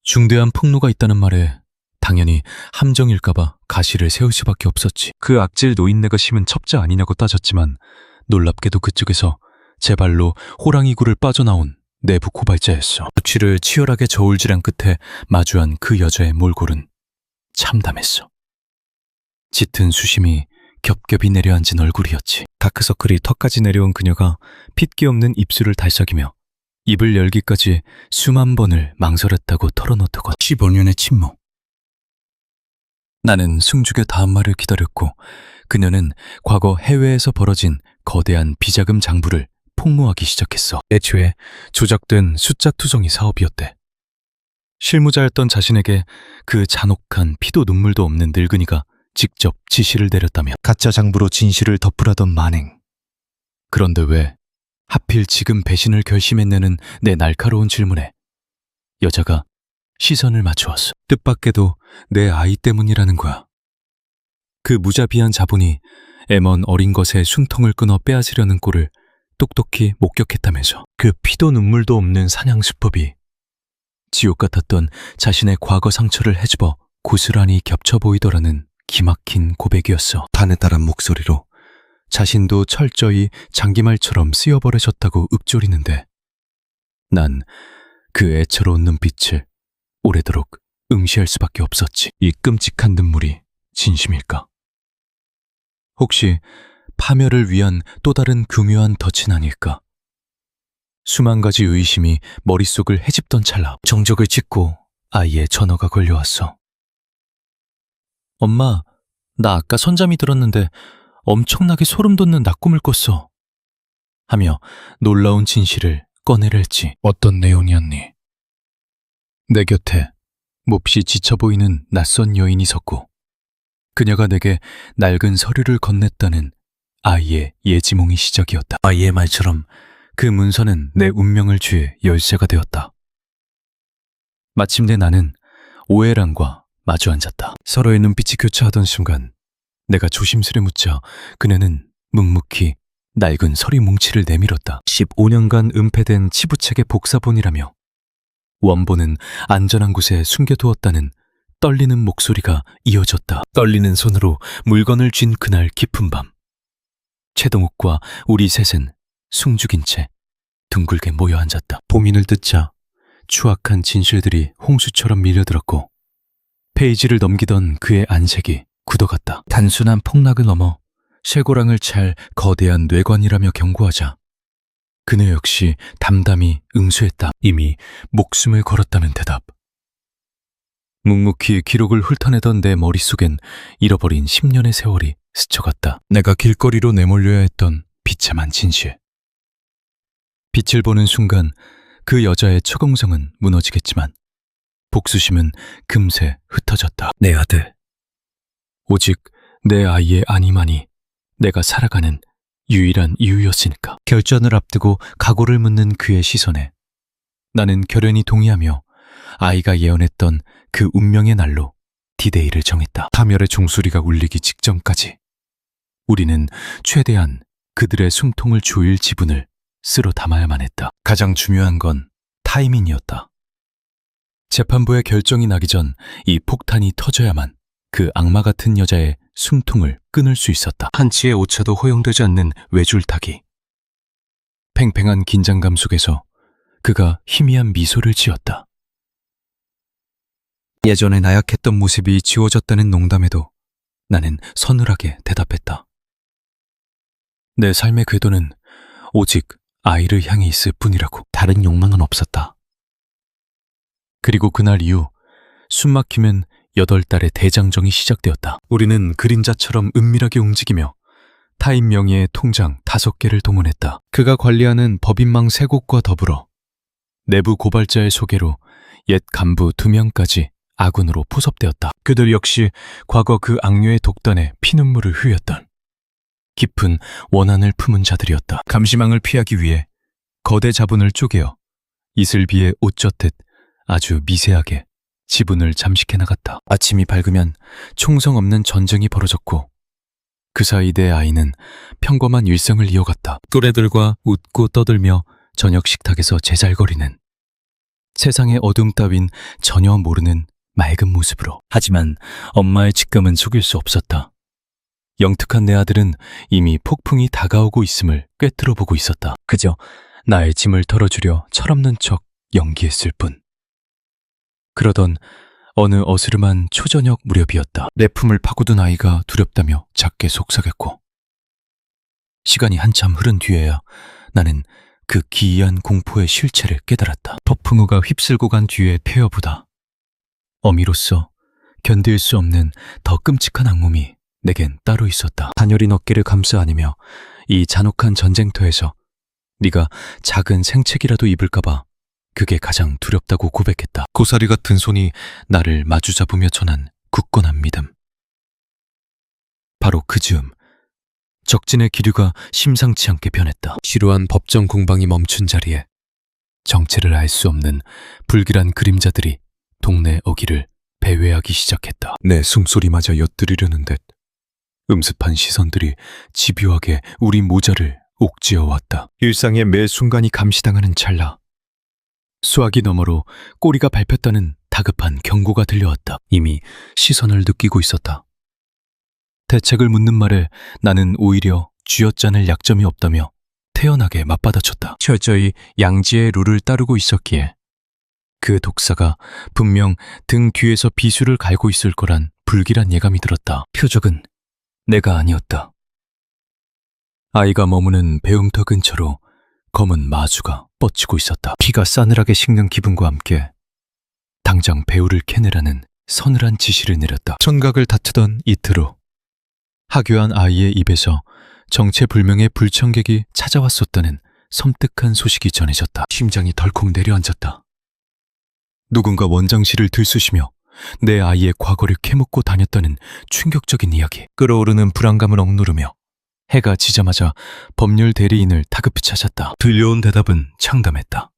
Speaker 2: 중대한 폭로가 있다는 말에 당연히 함정일까봐 가시를 세울 수밖에 없었지. 그 악질 노인네가 심은 첩자 아니냐고 따졌지만 놀랍게도 그쪽에서 제 발로 호랑이 굴을 빠져나온 내부 고발자였어. 수치를 치열하게 저울질한 끝에 마주한 그 여자의 몰골은 참담했어. 짙은 수심이 겹겹이 내려앉은 얼굴이었지. 다크서클이 턱까지 내려온 그녀가 핏기 없는 입술을 달싹이며 입을 열기까지 수만 번을 망설였다고 털어놓더군. 15년의 침묵. 나는 승죽의 다음 말을 기다렸고 그녀는 과거 해외에서 벌어진 거대한 비자금 장부를 폭로하기 시작했어. 애초에 조작된 숫자 투성이 사업이었대. 실무자였던 자신에게 그 잔혹한 피도 눈물도 없는 늙은이가 직접 지시를 내렸다며 가짜 장부로 진실을 덮으라던 만행. 그런데 왜 하필 지금 배신을 결심했냐는 내 날카로운 질문에 여자가 시선을 맞추었어. 뜻밖에도 내 아이 때문이라는 거야. 그 무자비한 자본이 애먼 어린 것의 숨통을 끊어 빼앗으려는 꼴을 똑똑히 목격했다면서. 그 피도 눈물도 없는 사냥 수법이 지옥 같았던 자신의 과거 상처를 헤집어 고스란히 겹쳐 보이더라는 기막힌 고백이었어. 바느다란 목소리로 자신도 철저히 장기말처럼 쓰여버려졌다고 읊조리는데 난 그 애처로운 눈빛을 오래도록 응시할 수밖에 없었지. 이 끔찍한 눈물이 진심일까? 혹시 파멸을 위한 또 다른 교묘한 덫은 아닐까? 수만 가지 의심이 머릿속을 헤집던 찰나 정적을 찢고 아이의 전화가 걸려왔어. 엄마, 나 아까 선잠이 들었는데 엄청나게 소름 돋는 낙꿈을 꿨어. 하며 놀라운 진실을 꺼내려했지. 어떤 내용이었니? 내 곁에 몹시 지쳐 보이는 낯선 여인이 섰고 그녀가 내게 낡은 서류를 건넸다는 아이의 예지몽이 시작이었다. 아이의 말처럼 그 문서는 내 운명을 쥐의 열쇠가 되었다. 마침내 나는 오해란과 마주 앉았다. 서로의 눈빛이 교차하던 순간 내가 조심스레 묻자 그녀는 묵묵히 낡은 서류 뭉치를 내밀었다. 15년간 은폐된 치부책의 복사본이라며 원본은 안전한 곳에 숨겨두었다는 떨리는 목소리가 이어졌다. 떨리는 손으로 물건을 쥔 그날 깊은 밤 최동욱과 우리 셋은 숨죽인 채 둥글게 모여 앉았다. 봉인을 뜯자 추악한 진실들이 홍수처럼 밀려들었고 페이지를 넘기던 그의 안색이 굳어갔다. 단순한 폭락을 넘어 쇠고랑을 찰 거대한 뇌관이라며 경고하자 그녀 역시 담담히 응수했다. 이미 목숨을 걸었다는 대답. 묵묵히 기록을 훑어내던 내 머릿속엔 잃어버린 10년의 세월이 스쳐갔다. 내가 길거리로 내몰려야 했던 비참한 진실. 빛을 보는 순간 그 여자의 처공성은 무너지겠지만 복수심은 금세 흩어졌다. 내 아들. 오직 내 아이의 안위만이 내가 살아가는 유일한 이유였으니까. 결전을 앞두고 각오를 묻는 그의 시선에 나는 결연히 동의하며 아이가 예언했던 그 운명의 날로 디데이를 정했다. 파멸의 종소리가 울리기 직전까지 우리는 최대한 그들의 숨통을 조일 지분을 쓸어 담아야만 했다. 가장 중요한 건 타이밍이었다. 재판부의 결정이 나기 전 이 폭탄이 터져야만 그 악마 같은 여자의 숨통을 끊을 수 있었다. 한치의 오차도 허용되지 않는 외줄타기. 팽팽한 긴장감 속에서 그가 희미한 미소를 지었다. 예전에 나약했던 모습이 지워졌다는 농담에도 나는 서늘하게 대답했다. 내 삶의 궤도는 오직 아이를 향해 있을 뿐이라고. 다른 욕망은 없었다. 그리고 그날 이후 숨막히면 8달의 대장정이 시작되었다. 우리는 그림자처럼 은밀하게 움직이며 타인 명의의 통장 5개를 동원했다. 그가 관리하는 법인망 3곳과 더불어 내부 고발자의 소개로 옛 간부 2명까지 아군으로 포섭되었다. 그들 역시 과거 그 악녀의 독단에 피눈물을 흘렸던 깊은 원한을 품은 자들이었다. 감시망을 피하기 위해 거대 자본을 쪼개어 이슬비에 옷 젖듯 아주 미세하게 지분을 잠식해 나갔다. 아침이 밝으면 총성 없는 전쟁이 벌어졌고 그 사이 내 아이는 평범한 일상을 이어갔다. 또래들과 웃고 떠들며 저녁 식탁에서 제잘거리는 세상의 어둠 따윈 전혀 모르는 맑은 모습으로. 하지만 엄마의 직감은 속일 수 없었다. 영특한 내 아들은 이미 폭풍이 다가오고 있음을 꿰뚫어 보고 있었다. 그저 나의 짐을 털어주려 철없는 척 연기했을 뿐. 그러던 어느 어스름한 초저녁 무렵이었다. 내 품을 파고든 아이가 두렵다며 작게 속삭였고 시간이 한참 흐른 뒤에야 나는 그 기이한 공포의 실체를 깨달았다. 폭풍우가 휩쓸고 간 뒤의 폐허보다 어미로서 견딜 수 없는 더 끔찍한 악몽이 내겐 따로 있었다. 가녀린 어깨를 감싸 안으며 이 잔혹한 전쟁터에서 네가 작은 생책이라도 입을까봐 그게 가장 두렵다고 고백했다. 고사리 같은 손이 나를 마주잡으며 전한 굳건한 믿음. 바로 그 즈음 적진의 기류가 심상치 않게 변했다. 지루한 법정 공방이 멈춘 자리에 정체를 알 수 없는 불길한 그림자들이 동네 어귀를 배회하기 시작했다. 내 숨소리마저 엿들으려는 듯 음습한 시선들이 집요하게 우리 모자를 옥지어 왔다. 일상의 매 순간이 감시당하는 찰나 수화기 너머로 꼬리가 밟혔다는 다급한 경고가 들려왔다. 이미 시선을 느끼고 있었다. 대책을 묻는 말에 나는 오히려 쥐어짜낼 약점이 없다며 태연하게 맞받아쳤다. 철저히 양지의 룰을 따르고 있었기에 그 독사가 분명 등 뒤에서 비수를 갈고 있을 거란 불길한 예감이 들었다. 표적은 내가 아니었다. 아이가 머무는 배움터 근처로 검은 마주가 뻗치고 있었다. 피가 싸늘하게 식는 기분과 함께 당장 배우를 캐내라는 서늘한 지시를 내렸다. 청각을 다투던 이틀 후 하교한 아이의 입에서 정체불명의 불청객이 찾아왔었다는 섬뜩한 소식이 전해졌다. 심장이 덜컥 내려앉았다. 누군가 원장실을 들쑤시며 내 아이의 과거를 캐묻고 다녔다는 충격적인 이야기. 끓어오르는 불안감을 억누르며 해가 지자마자 법률 대리인을 다급히 찾았다. 들려온 대답은 창담했다.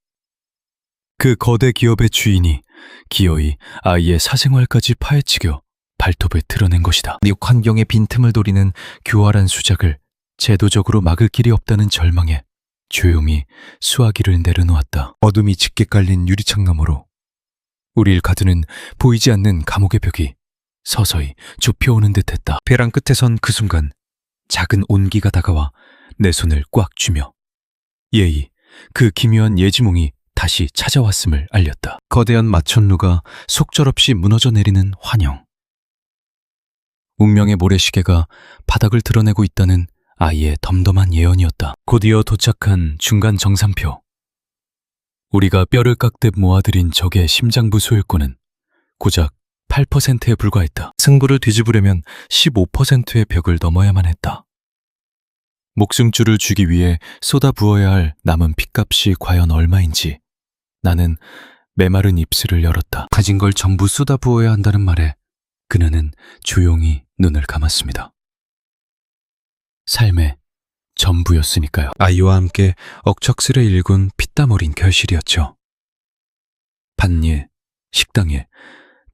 Speaker 2: 그 거대 기업의 주인이 기어이 아이의 사생활까지 파헤치겨 발톱을 드러낸 것이다. 육 환경의 빈틈을 노리는 교활한 수작을 제도적으로 막을 길이 없다는 절망에 조용히 수화기를 내려놓았다. 어둠이 짙게 깔린 유리창 너머로 우릴 가두는 보이지 않는 감옥의 벽이 서서히 좁혀오는 듯했다. 벼랑 끝에 선 그 순간 작은 온기가 다가와 내 손을 꽉 쥐며 예의 그 기묘한 예지몽이 다시 찾아왔음을 알렸다. 거대한 마천루가 속절없이 무너져 내리는 환영. 운명의 모래시계가 바닥을 드러내고 있다는 아이의 덤덤한 예언이었다. 곧이어 도착한 중간 정산표. 우리가 뼈를 깎듯 모아들인 적의 심장부 소유권은 고작 8%에 불과했다. 승부를 뒤집으려면 15%의 벽을 넘어야만 했다. 목숨줄을 쥐기 위해 쏟아부어야 할 남은 핏값이 과연 얼마인지 나는 메마른 입술을 열었다. 가진 걸 전부 쏟아부어야 한다는 말에 그녀는 조용히 눈을 감았습니다. 삶의 전부였으니까요. 아이와 함께 억척스레 일군 피땀 어린 결실이었죠. 밭일, 식당일,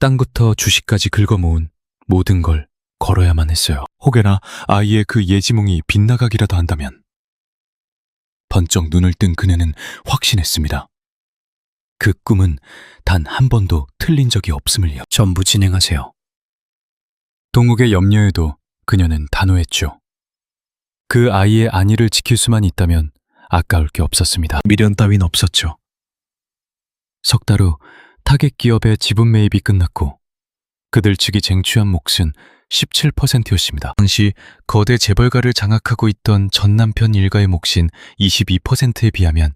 Speaker 2: 땅부터 주식까지 긁어모은 모든 걸 걸어야만 했어요. 혹여나 아이의 그 예지몽이 빗나가기라도 한다면. 번쩍 눈을 뜬 그녀는 확신했습니다. 그 꿈은 단 한 번도 틀린 적이 없음을요. 전부 진행하세요. 동욱의 염려에도 그녀는 단호했죠. 그 아이의 안위를 지킬 수만 있다면 아까울 게 없었습니다. 미련 따윈 없었죠. 석 달 후 타겟 기업의 지분 매입이 끝났고 그들 측이 쟁취한 몫은 17%였습니다. 당시 거대 재벌가를 장악하고 있던 전 남편 일가의 몫인 22%에 비하면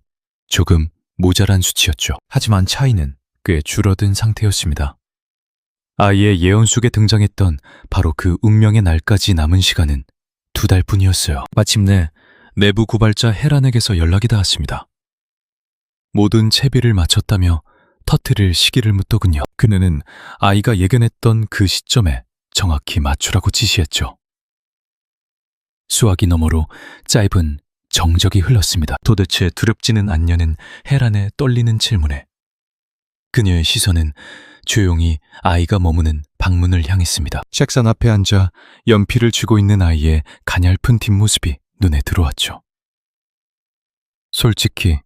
Speaker 2: 조금 모자란 수치였죠. 하지만 차이는 꽤 줄어든 상태였습니다. 아이의 예언 속에 등장했던 바로 그 운명의 날까지 남은 시간은 2달뿐이었어요. 마침내 내부 고발자 헤란에게서 연락이 닿았습니다. 모든 채비를 마쳤다며 터트릴 시기를 묻더군요. 그녀는 아이가 예견했던 그 시점에 정확히 맞추라고 지시했죠. 수화기 너머로 짧은 정적이 흘렀습니다. 도대체 두렵지는 않냐는 헤란의 떨리는 질문에 그녀의 시선은 조용히 아이가 머무는 방문을 향했습니다. 책상 앞에 앉아 연필을 쥐고 있는 아이의 가냘픈 뒷모습이 눈에 들어왔죠. 솔직히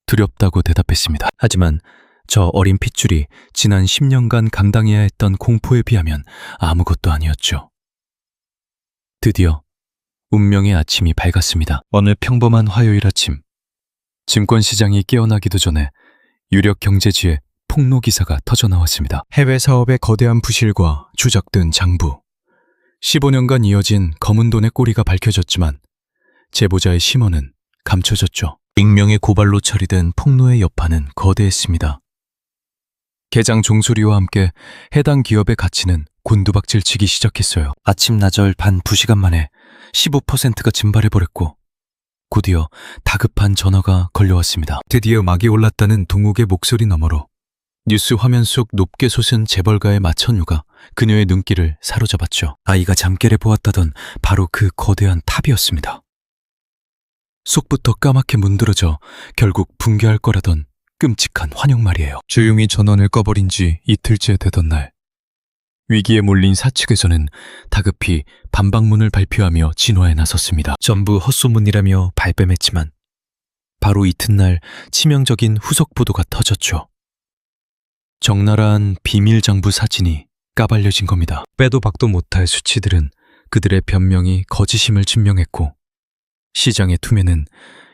Speaker 2: 두렵다고 대답했습니다. 하지만 저 어린 핏줄이 지난 10년간 감당해야 했던 공포에 비하면 아무것도 아니었죠. 드디어 운명의 아침이 밝았습니다. 어느 평범한 화요일 아침, 증권시장이 깨어나기도 전에 유력 경제지에 폭로 기사가 터져나왔습니다. 해외 사업의 거대한 부실과 주작된 장부, 15년간 이어진 검은 돈의 꼬리가 밝혀졌지만 제보자의 심원은 감춰졌죠. 익명의 고발로 처리된 폭로의 여파는 거대했습니다. 개장 종소리와 함께 해당 기업의 가치는 곤두박질치기 시작했어요. 아침나절 반 2시간 만에 15%가 증발해버렸고 곧이어 다급한 전화가 걸려왔습니다. 드디어 막이 올랐다는 동욱의 목소리 너머로 뉴스 화면 속 높게 솟은 재벌가의 마천유가 그녀의 눈길을 사로잡았죠. 아이가 잠결에 보았다던 바로 그 거대한 탑이었습니다. 속부터 까맣게 문드러져 결국 붕괴할 거라던 끔찍한 환영 말이에요. 조용히 전원을 꺼버린 지 이틀째 되던 날, 위기에 몰린 사측에서는 다급히 반박문을 발표하며 진화에 나섰습니다. 전부 헛소문이라며 발뺌했지만 바로 이튿날 치명적인 후속 보도가 터졌죠. 적나라한 비밀 장부 사진이 까발려진 겁니다. 빼도 박도 못할 수치들은 그들의 변명이 거짓임을 증명했고 시장의 투매는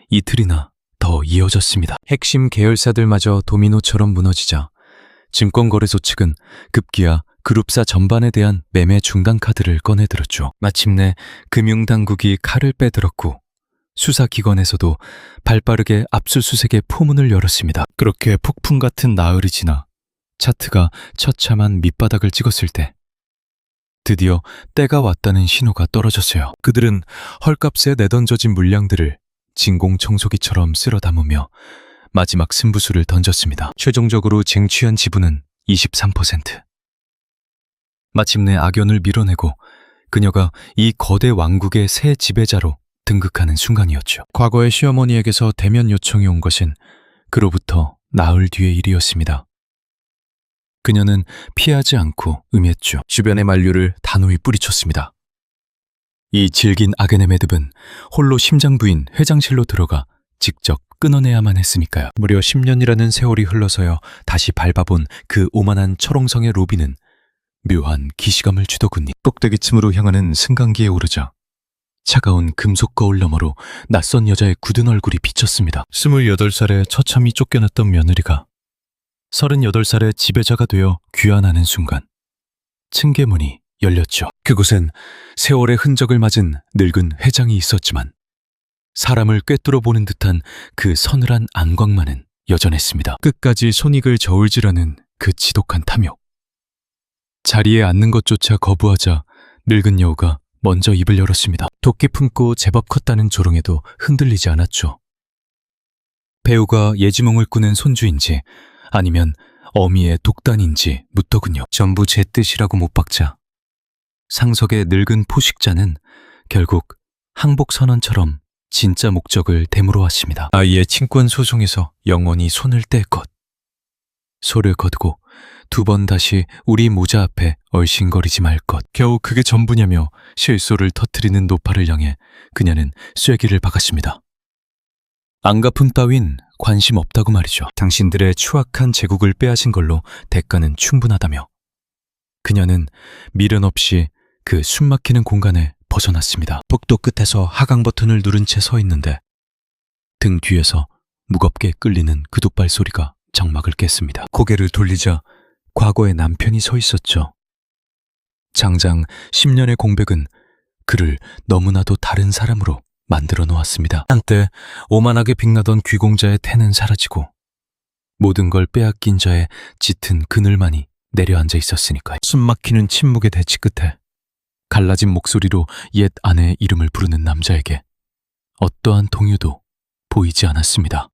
Speaker 2: 이틀이나 더 이어졌습니다. 핵심 계열사들마저 도미노처럼 무너지자 증권거래소 측은 급기야 그룹사 전반에 대한 매매 중단 카드를 꺼내들었죠. 마침내 금융당국이 칼을 빼들었고 수사기관에서도 발빠르게 압수수색의 포문을 열었습니다. 그렇게 폭풍 같은 나흘이 지나 차트가 처참한 밑바닥을 찍었을 때 드디어 때가 왔다는 신호가 떨어졌어요. 그들은 헐값에 내던져진 물량들을 진공청소기처럼 쓸어 담으며 마지막 승부수를 던졌습니다. 최종적으로 쟁취한 지분은 23%. 마침내 악연을 밀어내고 그녀가 이 거대 왕국의 새 지배자로 등극하는 순간이었죠. 과거의 시어머니에게서 대면 요청이 온 것은 그로부터 나흘 뒤의 일이었습니다. 그녀는 피하지 않고 응했죠. 주변의 만류를 단호히 뿌리쳤습니다. 이 질긴 악연의 매듭은 홀로 심장부인 회장실로 들어가 직접 끊어내야만 했으니까요. 무려 10년이라는 세월이 흘러서야 다시 밟아본 그 오만한 철옹성의 로비는 묘한 기시감을 주더군요. 꼭대기층으로 향하는 승강기에 오르자 차가운 금속 거울 너머로 낯선 여자의 굳은 얼굴이 비쳤습니다. 28살에 처참히 쫓겨났던 며느리가 38살의 지배자가 되어 귀환하는 순간 층계문이 열렸죠. 그곳엔 세월의 흔적을 맞은 늙은 회장이 있었지만 사람을 꿰뚫어 보는 듯한 그 서늘한 안광만은 여전했습니다. 끝까지 손익을 저울질하는 그 지독한 탐욕. 자리에 앉는 것조차 거부하자 늙은 여우가 먼저 입을 열었습니다. 도끼 품고 제법 컸다는 조롱에도 흔들리지 않았죠. 배우가 예지몽을 꾸는 손주인지 아니면 어미의 독단인지 묻더군요. 전부 제 뜻이라고 못 박자 상석의 늙은 포식자는 결국 항복선언처럼 진짜 목적을 되물어 왔습니다. 아이의 친권 소송에서 영원히 손을 뗄 것. 소를 거두고 두 번 다시 우리 모자 앞에 얼씬거리지 말 것. 겨우 그게 전부냐며 실소를 터트리는 노파를 향해 그녀는 쐐기를 박았습니다. 안갚음 따윈 관심 없다고 말이죠. 당신들의 추악한 제국을 빼앗은 걸로 대가는 충분하다며. 그녀는 미련 없이 그 숨막히는 공간에 벗어났습니다. 복도 끝에서 하강 버튼을 누른 채 서 있는데 등 뒤에서 무겁게 끌리는 그둑발 소리가 정막을 깼습니다. 고개를 돌리자 과거의 남편이 서 있었죠. 장장 10년의 공백은 그를 너무나도 다른 사람으로 만들어 놓았습니다. 한때 오만하게 빛나던 귀공자의 태는 사라지고 모든 걸 빼앗긴 자의 짙은 그늘만이 내려앉아 있었으니까요. 숨막히는 침묵의 대치 끝에 갈라진 목소리로 옛 아내의 이름을 부르는 남자에게 어떠한 동요도 보이지 않았습니다.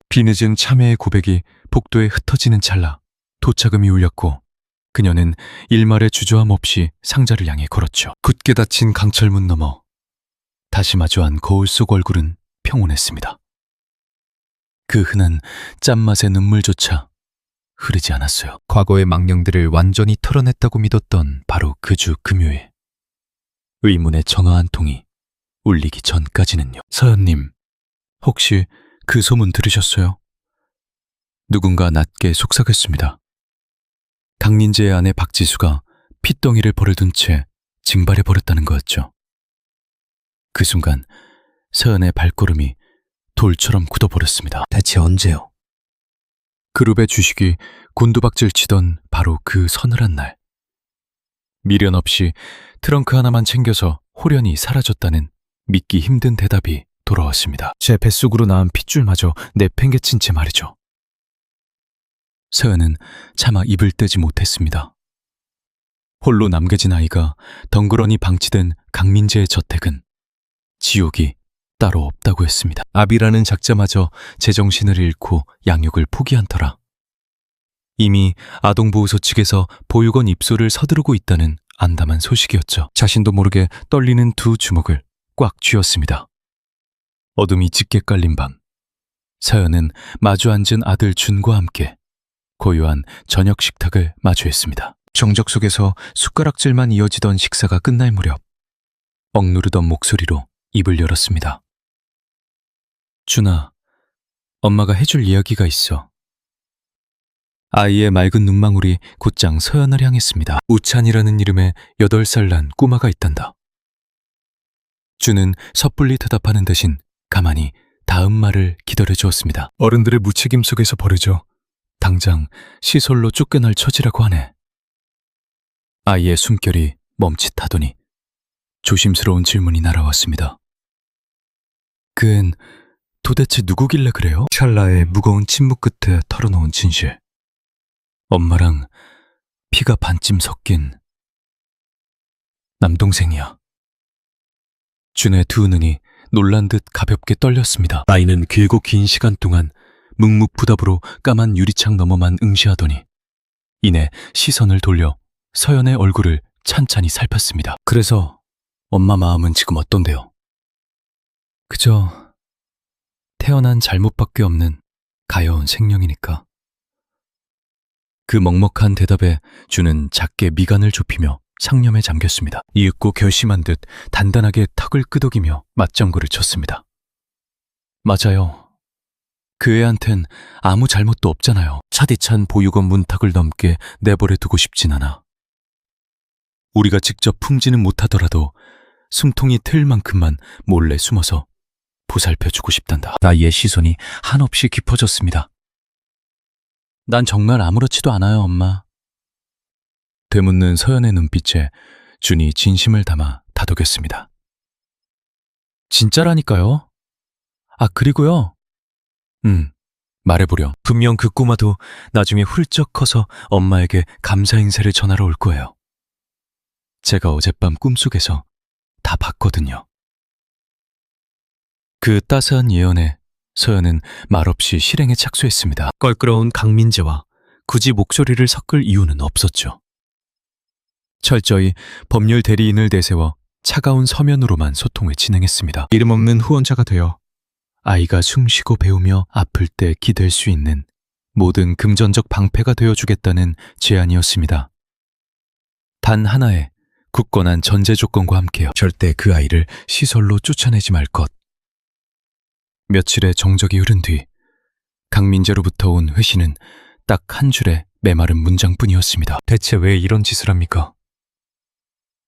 Speaker 2: 뒤늦은 참회의 고백이 복도에 흩어지는 찰나 도착음이 울렸고 그녀는 일말의 주저함 없이 상자를 향해 걸었죠. 굳게 닫힌 강철문 너머 다시 마주한 거울 속 얼굴은 평온했습니다. 그 흔한 짠맛의 눈물조차 흐르지 않았어요. 과거의 망령들을 완전히 털어냈다고 믿었던 바로 그 주 금요일 의문의 전화 한 통이 울리기 전까지는요. 서연님, 혹시 그 소문 들으셨어요? 누군가 낮게 속삭였습니다. 강민재의 아내 박지수가 핏덩이를 버려둔 채 징발해버렸다는 거였죠. 그 순간 서연의 발걸음이 돌처럼 굳어버렸습니다. 대체 언제요? 그룹의 주식이 곤두박질 치던 바로 그 서늘한 날. 미련 없이 트렁크 하나만 챙겨서 홀연히 사라졌다는 믿기 힘든 대답이 돌아왔습니다. 제 뱃속으로 나온 핏줄마저 내팽개친 채 말이죠. 서연은 차마 입을 떼지 못했습니다. 홀로 남겨진 아이가 덩그러니 방치된 강민재의 저택은 지옥이 따로 없다고 했습니다. 아비라는 작자마저 제정신을 잃고 양육을 포기한 터라. 이미 아동보호소 측에서 보육원 입소를 서두르고 있다는 안담한 소식이었죠. 자신도 모르게 떨리는 두 주먹을 꽉 쥐었습니다. 어둠이 짙게 깔린 밤, 서연은 마주 앉은 아들 준과 함께 고요한 저녁 식탁을 마주했습니다. 정적 속에서 숟가락질만 이어지던 식사가 끝날 무렵 억누르던 목소리로 입을 열었습니다. 준아, 엄마가 해줄 이야기가 있어. 아이의 맑은 눈망울이 곧장 서연을 향했습니다. 우찬이라는 이름의 8살 난 꼬마가 있단다. 준은 섣불리 대답하는 대신 가만히 다음 말을 기다려주었습니다. 어른들의 무책임 속에서 버려져 당장 시설로 쫓겨날 처지라고 하네. 아이의 숨결이 멈칫하더니 조심스러운 질문이 날아왔습니다. 그앤 도대체 누구길래 그래요? 찰나의 무거운 침묵 끝에 털어놓은 진실. 엄마랑 피가 반쯤 섞인 남동생이야. 준의 두 눈이 놀란 듯 가볍게 떨렸습니다. 아이는 길고 긴 시간 동안 묵묵부답으로 까만 유리창 너머만 응시하더니 이내 시선을 돌려 서연의 얼굴을 찬찬히 살폈습니다. 그래서 엄마 마음은 지금 어떤데요? 그저 태어난 잘못밖에 없는 가여운 생명이니까. 그 먹먹한 대답에 준은 작게 미간을 좁히며 상념에 잠겼습니다. 이윽고 결심한 듯 단단하게 턱을 끄덕이며 맞장구를 쳤습니다. 맞아요. 그 애한텐 아무 잘못도 없잖아요. 차디찬 보육원 문턱을 넘게 내버려 두고 싶진 않아. 우리가 직접 품지는 못하더라도 숨통이 트일 만큼만 몰래 숨어서 보살펴주고 싶단다. 아이의 시선이 한없이 깊어졌습니다. 난 정말 아무렇지도 않아요, 엄마. 되묻는 서연의 눈빛에 준이 진심을 담아 다독였습니다. 진짜라니까요. 아, 그리고요. 말해보려. 분명 그 꼬마도 나중에 훌쩍 커서 엄마에게 감사 인사를 전하러 올 거예요. 제가 어젯밤 꿈속에서 다 봤거든요. 그 따스한 예언에 서연은 말없이 실행에 착수했습니다. 껄끄러운 강민재와 굳이 목소리를 섞을 이유는 없었죠. 철저히 법률 대리인을 내세워 차가운 서면으로만 소통을 진행했습니다. 이름 없는 후원자가 되어 아이가 숨쉬고 배우며 아플 때 기댈 수 있는 모든 금전적 방패가 되어주겠다는 제안이었습니다. 단 하나의 굳건한 전제 조건과 함께요. 절대 그 아이를 시설로 쫓아내지 말 것. 며칠의 정적이 흐른 뒤 강민재로부터 온 회신은 딱 한 줄의 메마른 문장뿐이었습니다. 대체 왜 이런 짓을 합니까?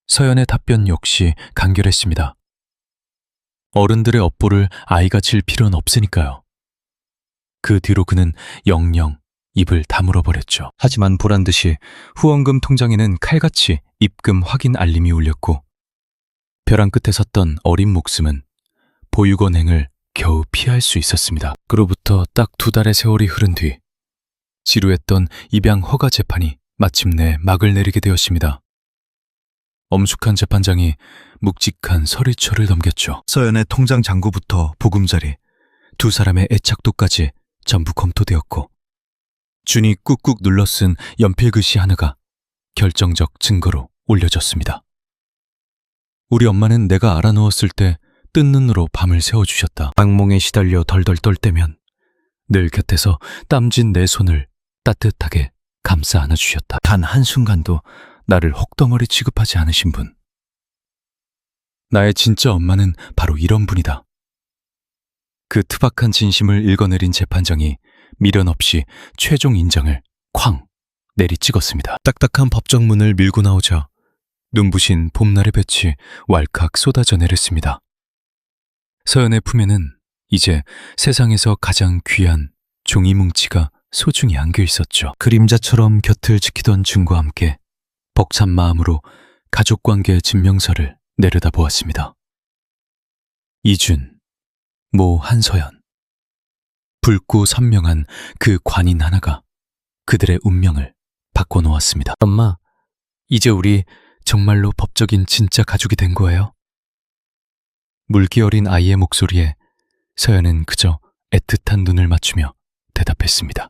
Speaker 2: 서연의 답변 역시 간결했습니다. 어른들의 업보를 아이가 질 필요는 없으니까요. 그 뒤로 그는 영영 입을 다물어버렸죠. 하지만 보란듯이 후원금 통장에는 칼같이 입금 확인 알림이 울렸고 벼랑 끝에 섰던 어린 목숨은 보육원행을 겨우 피할 수 있었습니다. 그로부터 딱 2달의 세월이 흐른 뒤 지루했던 입양 허가 재판이 마침내 막을 내리게 되었습니다. 엄숙한 재판장이 묵직한 서리초를 넘겼죠.
Speaker 1: 서연의 통장 잔고부터 보금자리,
Speaker 2: 2 사람의 애착도까지 전부 검토되었고 준이 꾹꾹 눌러 쓴 연필 글씨 하나가 결정적 증거로 올려졌습니다. 우리 엄마는 내가 알아누웠을 때 뜬 눈으로 밤을 새워주셨다. 악몽에 시달려 덜덜 떨 때면 늘 곁에서 땀진 내 손을 따뜻하게 감싸 안아주셨다. 단 한순간도 나를 혹덩어리 취급하지 않으신 분. 나의 진짜 엄마는 바로 이런 분이다. 그 투박한 진심을 읽어내린 재판장이 미련 없이 최종 인정을 쾅 내리찍었습니다. 딱딱한 법정문을 밀고 나오자 눈부신 봄날의 빛이 왈칵 쏟아져 내렸습니다. 서연의 품에는 이제 세상에서 가장 귀한 종이 뭉치가 소중히 안겨 있었죠. 그림자처럼 곁을 지키던 준과 함께 벅찬 마음으로 가족관계 증명서를 내려다보았습니다. 이준, 모 한서연. 붉고 선명한 그 관인 하나가 그들의 운명을 바꿔놓았습니다. 엄마, 이제 우리 정말로 법적인 진짜 가족이 된 거예요? 물기 어린 아이의 목소리에 서연은 그저 애틋한 눈을 맞추며 대답했습니다.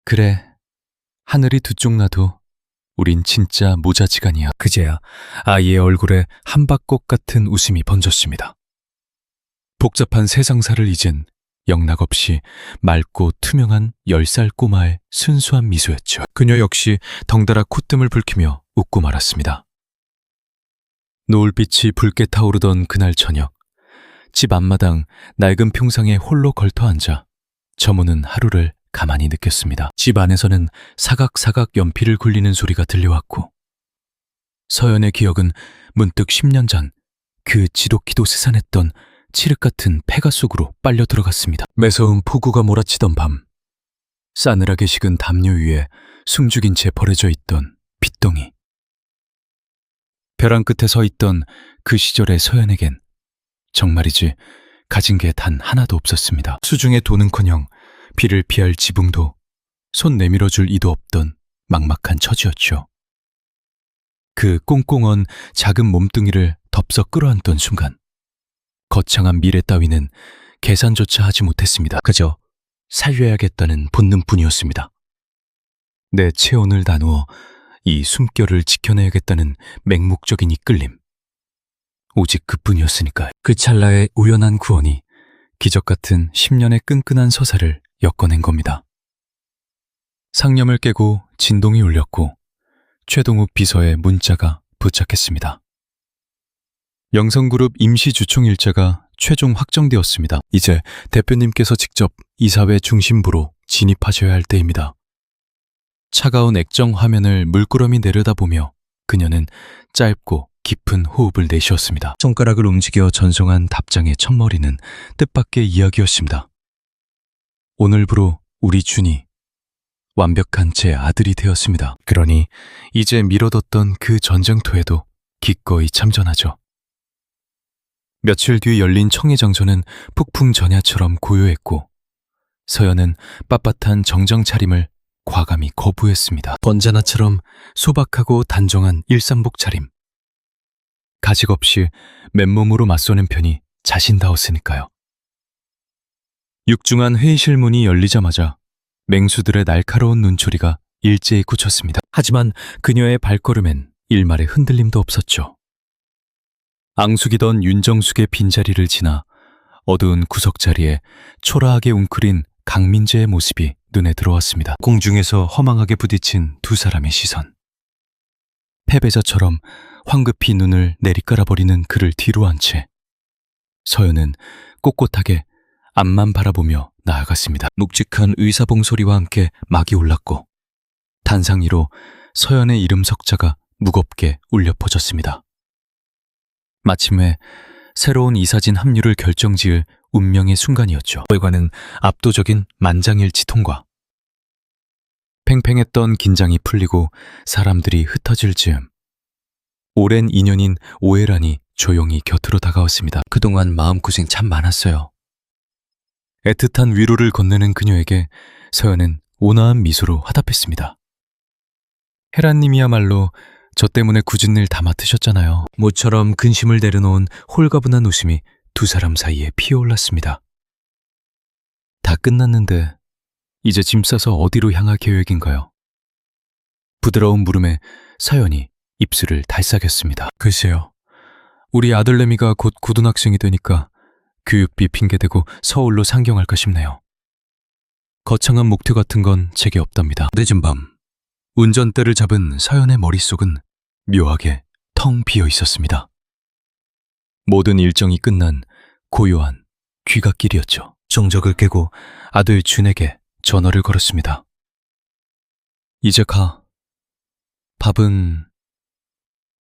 Speaker 2: 그래, 하늘이 두 쪽 나도 우린 진짜 모자지간이야. 그제야 아이의 얼굴에 함박꽃 같은 웃음이 번졌습니다. 복잡한 세상사를 잊은 영락없이 맑고 투명한 10살 꼬마의 순수한 미소였죠. 그녀 역시 덩달아 콧등을 붉히며 웃고 말았습니다. 노을빛이 붉게 타오르던 그날 저녁, 집 앞마당 낡은 평상에 홀로 걸터앉아 저무는 하루를 가만히 느꼈습니다. 집 안에서는 사각사각 연필을 굴리는 소리가 들려왔고 서연의 기억은 문득 10년 전 그 지독히도 스산했던 칠흑 같은 폐가 속으로 빨려 들어갔습니다. 매서운 폭우가 몰아치던 밤, 싸늘하게 식은 담요 위에 숨죽인 채 버려져 있던 핏덩이. 벼랑 끝에 서 있던 그 시절의 서연에겐 정말이지 가진 게 단 하나도 없었습니다. 수중에 도는커녕 비를 피할 지붕도 손 내밀어줄 이도 없던 막막한 처지였죠. 그 꽁꽁언 작은 몸뚱이를 덥석 끌어안던 순간 거창한 미래 따위는 계산조차 하지 못했습니다. 그저 살려야겠다는 본능뿐이었습니다. 내 체온을 나누어 이 숨결을 지켜내야겠다는 맹목적인 이끌림. 오직 그뿐이었으니까요. 그 찰나의 우연한 구원이 기적 같은 10년의 끈끈한 서사를 엮어낸 겁니다. 상념을 깨고 진동이 울렸고 최동욱 비서의 문자가 도착했습니다. 영성그룹 임시주총일자가 최종 확정되었습니다. 이제 대표님께서 직접 이사회 중심부로 진입하셔야 할 때입니다. 차가운 액정 화면을 물끄러미 내려다보며 그녀는 짧고 깊은 호흡을 내쉬었습니다. 손가락을 움직여 전송한 답장의 첫머리는 뜻밖의 이야기였습니다. 오늘부로 우리 준이 완벽한 제 아들이 되었습니다. 그러니 이제 미뤄뒀던 그 전쟁터에도 기꺼이 참전하죠. 며칠 뒤 열린 청해장전은 폭풍 전야처럼 고요했고 서연은 빳빳한 정정 차림을 과감히 거부했습니다. 번자나처럼 소박하고 단정한 일상복 차림. 가식 없이 맨몸으로 맞서는 편이 자신다웠으니까요. 육중한 회의실 문이 열리자마자 맹수들의 날카로운 눈초리가 일제히 굳혔습니다. 하지만 그녀의 발걸음엔 일말의 흔들림도 없었죠. 앙숙이던 윤정숙의 빈자리를 지나 어두운 구석자리에 초라하게 웅크린 강민재의 모습이 눈에 들어왔습니다. 공중에서 허망하게 부딪힌 두 사람의 시선. 패배자처럼 황급히 눈을 내리깔아버리는 그를 뒤로 한 채 서연은 꼿꼿하게 앞만 바라보며 나아갔습니다. 묵직한 의사봉 소리와 함께 막이 올랐고 단상 위로 서연의 이름 석자가 무겁게 울려 퍼졌습니다. 마침내 새로운 이사진 합류를 결정지을 운명의 순간이었죠. 결과는 압도적인 만장일치 통과. 팽팽했던 긴장이 풀리고 사람들이 흩어질 즈음 오랜 인연인 오해란이 조용히 곁으로 다가왔습니다. 그동안 마음고생 참 많았어요. 애틋한 위로를 건네는 그녀에게 서연은 온화한 미소로 화답했습니다. 헤란님이야말로 저 때문에 굳은 일 다 맡으셨잖아요. 모처럼 근심을 내려놓은 홀가분한 웃음이 두 사람 사이에 피어올랐습니다. 다 끝났는데 이제 짐 싸서 어디로 향할 계획인가요? 부드러운 물음에 서연이 입술을 달싹였습니다. 글쎄요. 우리 아들내미가 곧 고등학생이 되니까 교육비 핑계대고 서울로 상경할까 싶네요. 거창한 목표 같은 건 제게 없답니다. 늦은 밤 운전대를 잡은 서연의 머릿속은 묘하게 텅 비어 있었습니다. 모든 일정이 끝난 고요한 귀갓길이었죠. 정적을 깨고 아들 준에게 전화를 걸었습니다. 이제 가. 밥은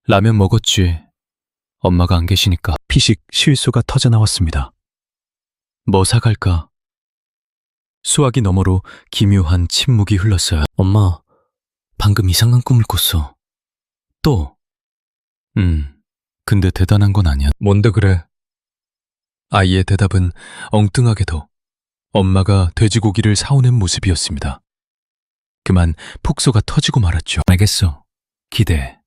Speaker 2: 라면 먹었지. 엄마가 안 계시니까. 피식 실소가 터져 나왔습니다. 뭐 사갈까? 수화기 너머로 기묘한 침묵이 흘렀어요. 엄마, 방금 이상한 꿈을 꿨어. 또? 근데 대단한 건 아니야. 뭔데 그래? 아이의 대답은 엉뚱하게도 엄마가 돼지고기를 사오는 모습이었습니다. 그만 폭소가 터지고 말았죠. 알겠어. 기대해.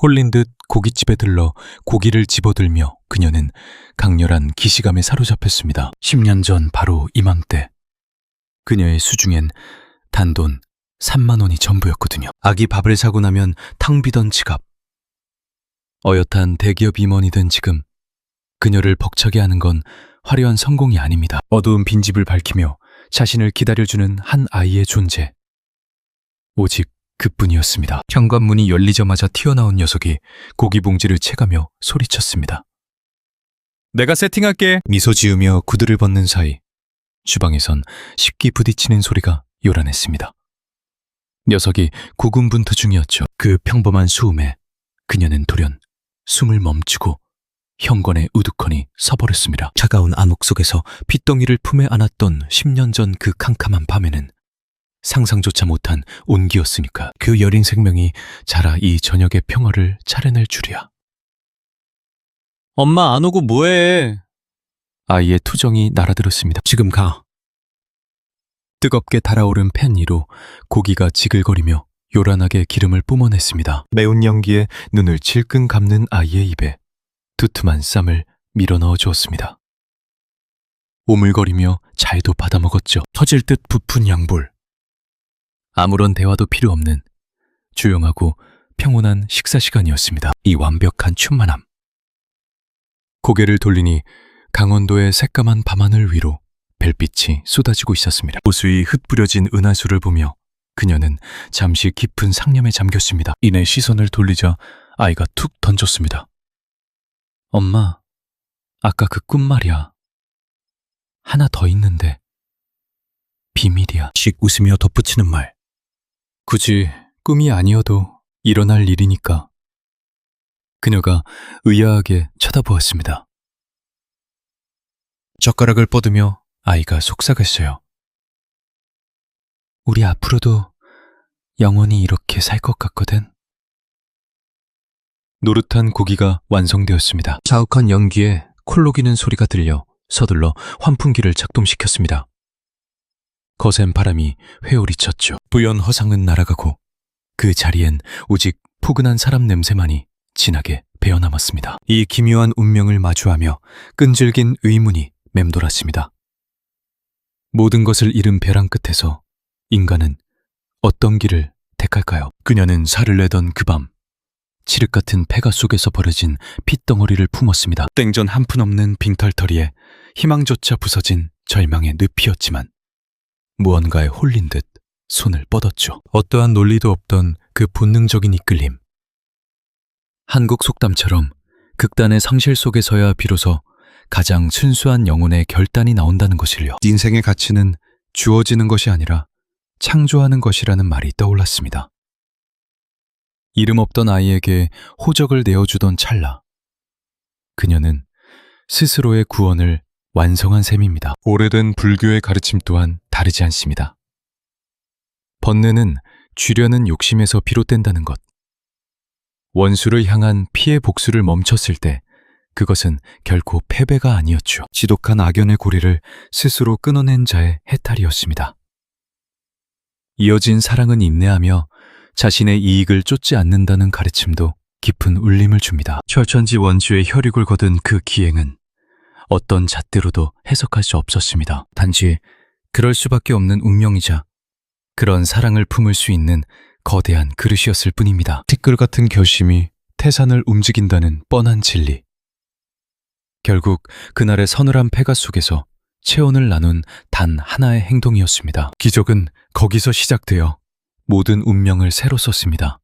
Speaker 2: 홀린 듯 고깃집에 들러 고기를 집어들며 그녀는 강렬한 기시감에 사로잡혔습니다. 10년 전 바로 이맘때 그녀의 수중엔 단돈 3만 원이 전부였거든요. 아기 밥을 사고 나면 탕 비던 지갑. 어엿한 대기업 임원이 된 지금 그녀를 벅차게 하는 건 화려한 성공이 아닙니다. 어두운 빈집을 밝히며 자신을 기다려주는 한 아이의 존재. 오직 그뿐이었습니다. 현관문이 열리자마자 튀어나온 녀석이 고기 봉지를 채가며 소리쳤습니다. 내가 세팅할게. 미소 지으며 구두를 벗는 사이 주방에선 식기 부딪히는 소리가 요란했습니다. 녀석이 고군분투 중이었죠. 그 평범한 수음에 그녀는 돌연 숨을 멈추고 현관에 우두커니 서버렸습니다. 차가운 안옥 속에서 핏덩이를 품에 안았던 10년 전 그 캄캄한 밤에는 상상조차 못한 온기였으니까 그 여린 생명이 자라 이 저녁의 평화를 차려낼 줄이야. 엄마 안 오고 뭐해? 아이의 투정이 날아들었습니다. 지금 가. 뜨겁게 달아오른 팬 위로 고기가 지글거리며 요란하게 기름을 뿜어냈습니다. 매운 연기에 눈을 질끈 감는 아이의 입에 두툼한 쌈을 밀어 넣어 주었습니다. 오물거리며 잘도 받아먹었죠. 터질 듯 부푼 양볼. 아무런 대화도 필요 없는 조용하고 평온한 식사 시간이었습니다. 이 완벽한 충만함. 고개를 돌리니 강원도의 새까만 밤하늘 위로 별빛이 쏟아지고 있었습니다. 보수히 흩뿌려진 은하수를 보며 그녀는 잠시 깊은 상념에 잠겼습니다. 이내 시선을 돌리자 아이가 툭 던졌습니다. 엄마, 아까 그 꿈 말이야. 하나 더 있는데 비밀이야. 씩 웃으며 덧붙이는 말. 굳이 꿈이 아니어도 일어날 일이니까. 그녀가 의아하게 쳐다보았습니다. 젓가락을 뻗으며 아이가 속삭였어요. 우리 앞으로도 영원히 이렇게 살 것 같거든. 노릇한 고기가 완성되었습니다. 자욱한 연기에 콜 녹이는 소리가 들려 서둘러 환풍기를 작동시켰습니다. 거센 바람이 회오리쳤죠. 부연 허상은 날아가고 그 자리엔 오직 포근한 사람 냄새만이 진하게 배어남았습니다. 이 기묘한 운명을 마주하며 끈질긴 의문이 맴돌았습니다. 모든 것을 잃은 벼랑 끝에서 인간은 어떤 길을 택할까요? 그녀는 살을 내던 그 밤 칠흑 같은 폐가 속에서 벌어진 핏덩어리를 품었습니다. 땡전 한 푼 없는 빙털터리에 희망조차 부서진 절망의 늪이었지만 무언가에 홀린 듯 손을 뻗었죠. 어떠한 논리도 없던 그 본능적인 이끌림. 한국 속담처럼 극단의 상실 속에서야 비로소 가장 순수한 영혼의 결단이 나온다는 것을요. 인생의 가치는 주어지는 것이 아니라 창조하는 것이라는 말이 떠올랐습니다. 이름 없던 아이에게 호적을 내어주던 찰나, 그녀는 스스로의 구원을 완성한 셈입니다. 오래된 불교의 가르침 또한 다르지 않습니다. 번뇌는 쥐려는 욕심에서 비롯된다는 것. 원수를 향한 피해 복수를 멈췄을 때 그것은 결코 패배가 아니었죠. 지독한 악연의 고리를 스스로 끊어낸 자의 해탈이었습니다. 이어진 사랑은 인내하며 자신의 이익을 쫓지 않는다는 가르침도 깊은 울림을 줍니다. 철천지 원주의 혈육을 거둔 그 기행은 어떤 잣대로도 해석할 수 없었습니다. 단지 그럴 수밖에 없는 운명이자 그런 사랑을 품을 수 있는 거대한 그릇이었을 뿐입니다. 티끌 같은 결심이 태산을 움직인다는 뻔한 진리. 결국 그날의 서늘한 폐가 속에서 체온을 나눈 단 하나의 행동이었습니다. 기적은 거기서 시작되어 모든 운명을 새로 썼습니다.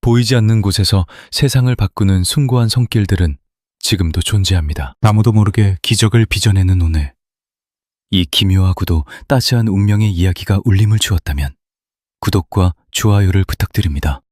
Speaker 2: 보이지 않는 곳에서 세상을 바꾸는 숭고한 손길들은 지금도 존재합니다. 아무도 모르게 기적을 빚어내는 오늘. 이 기묘하고도 따스한 운명의 이야기가 울림을 주었다면 구독과 좋아요를 부탁드립니다.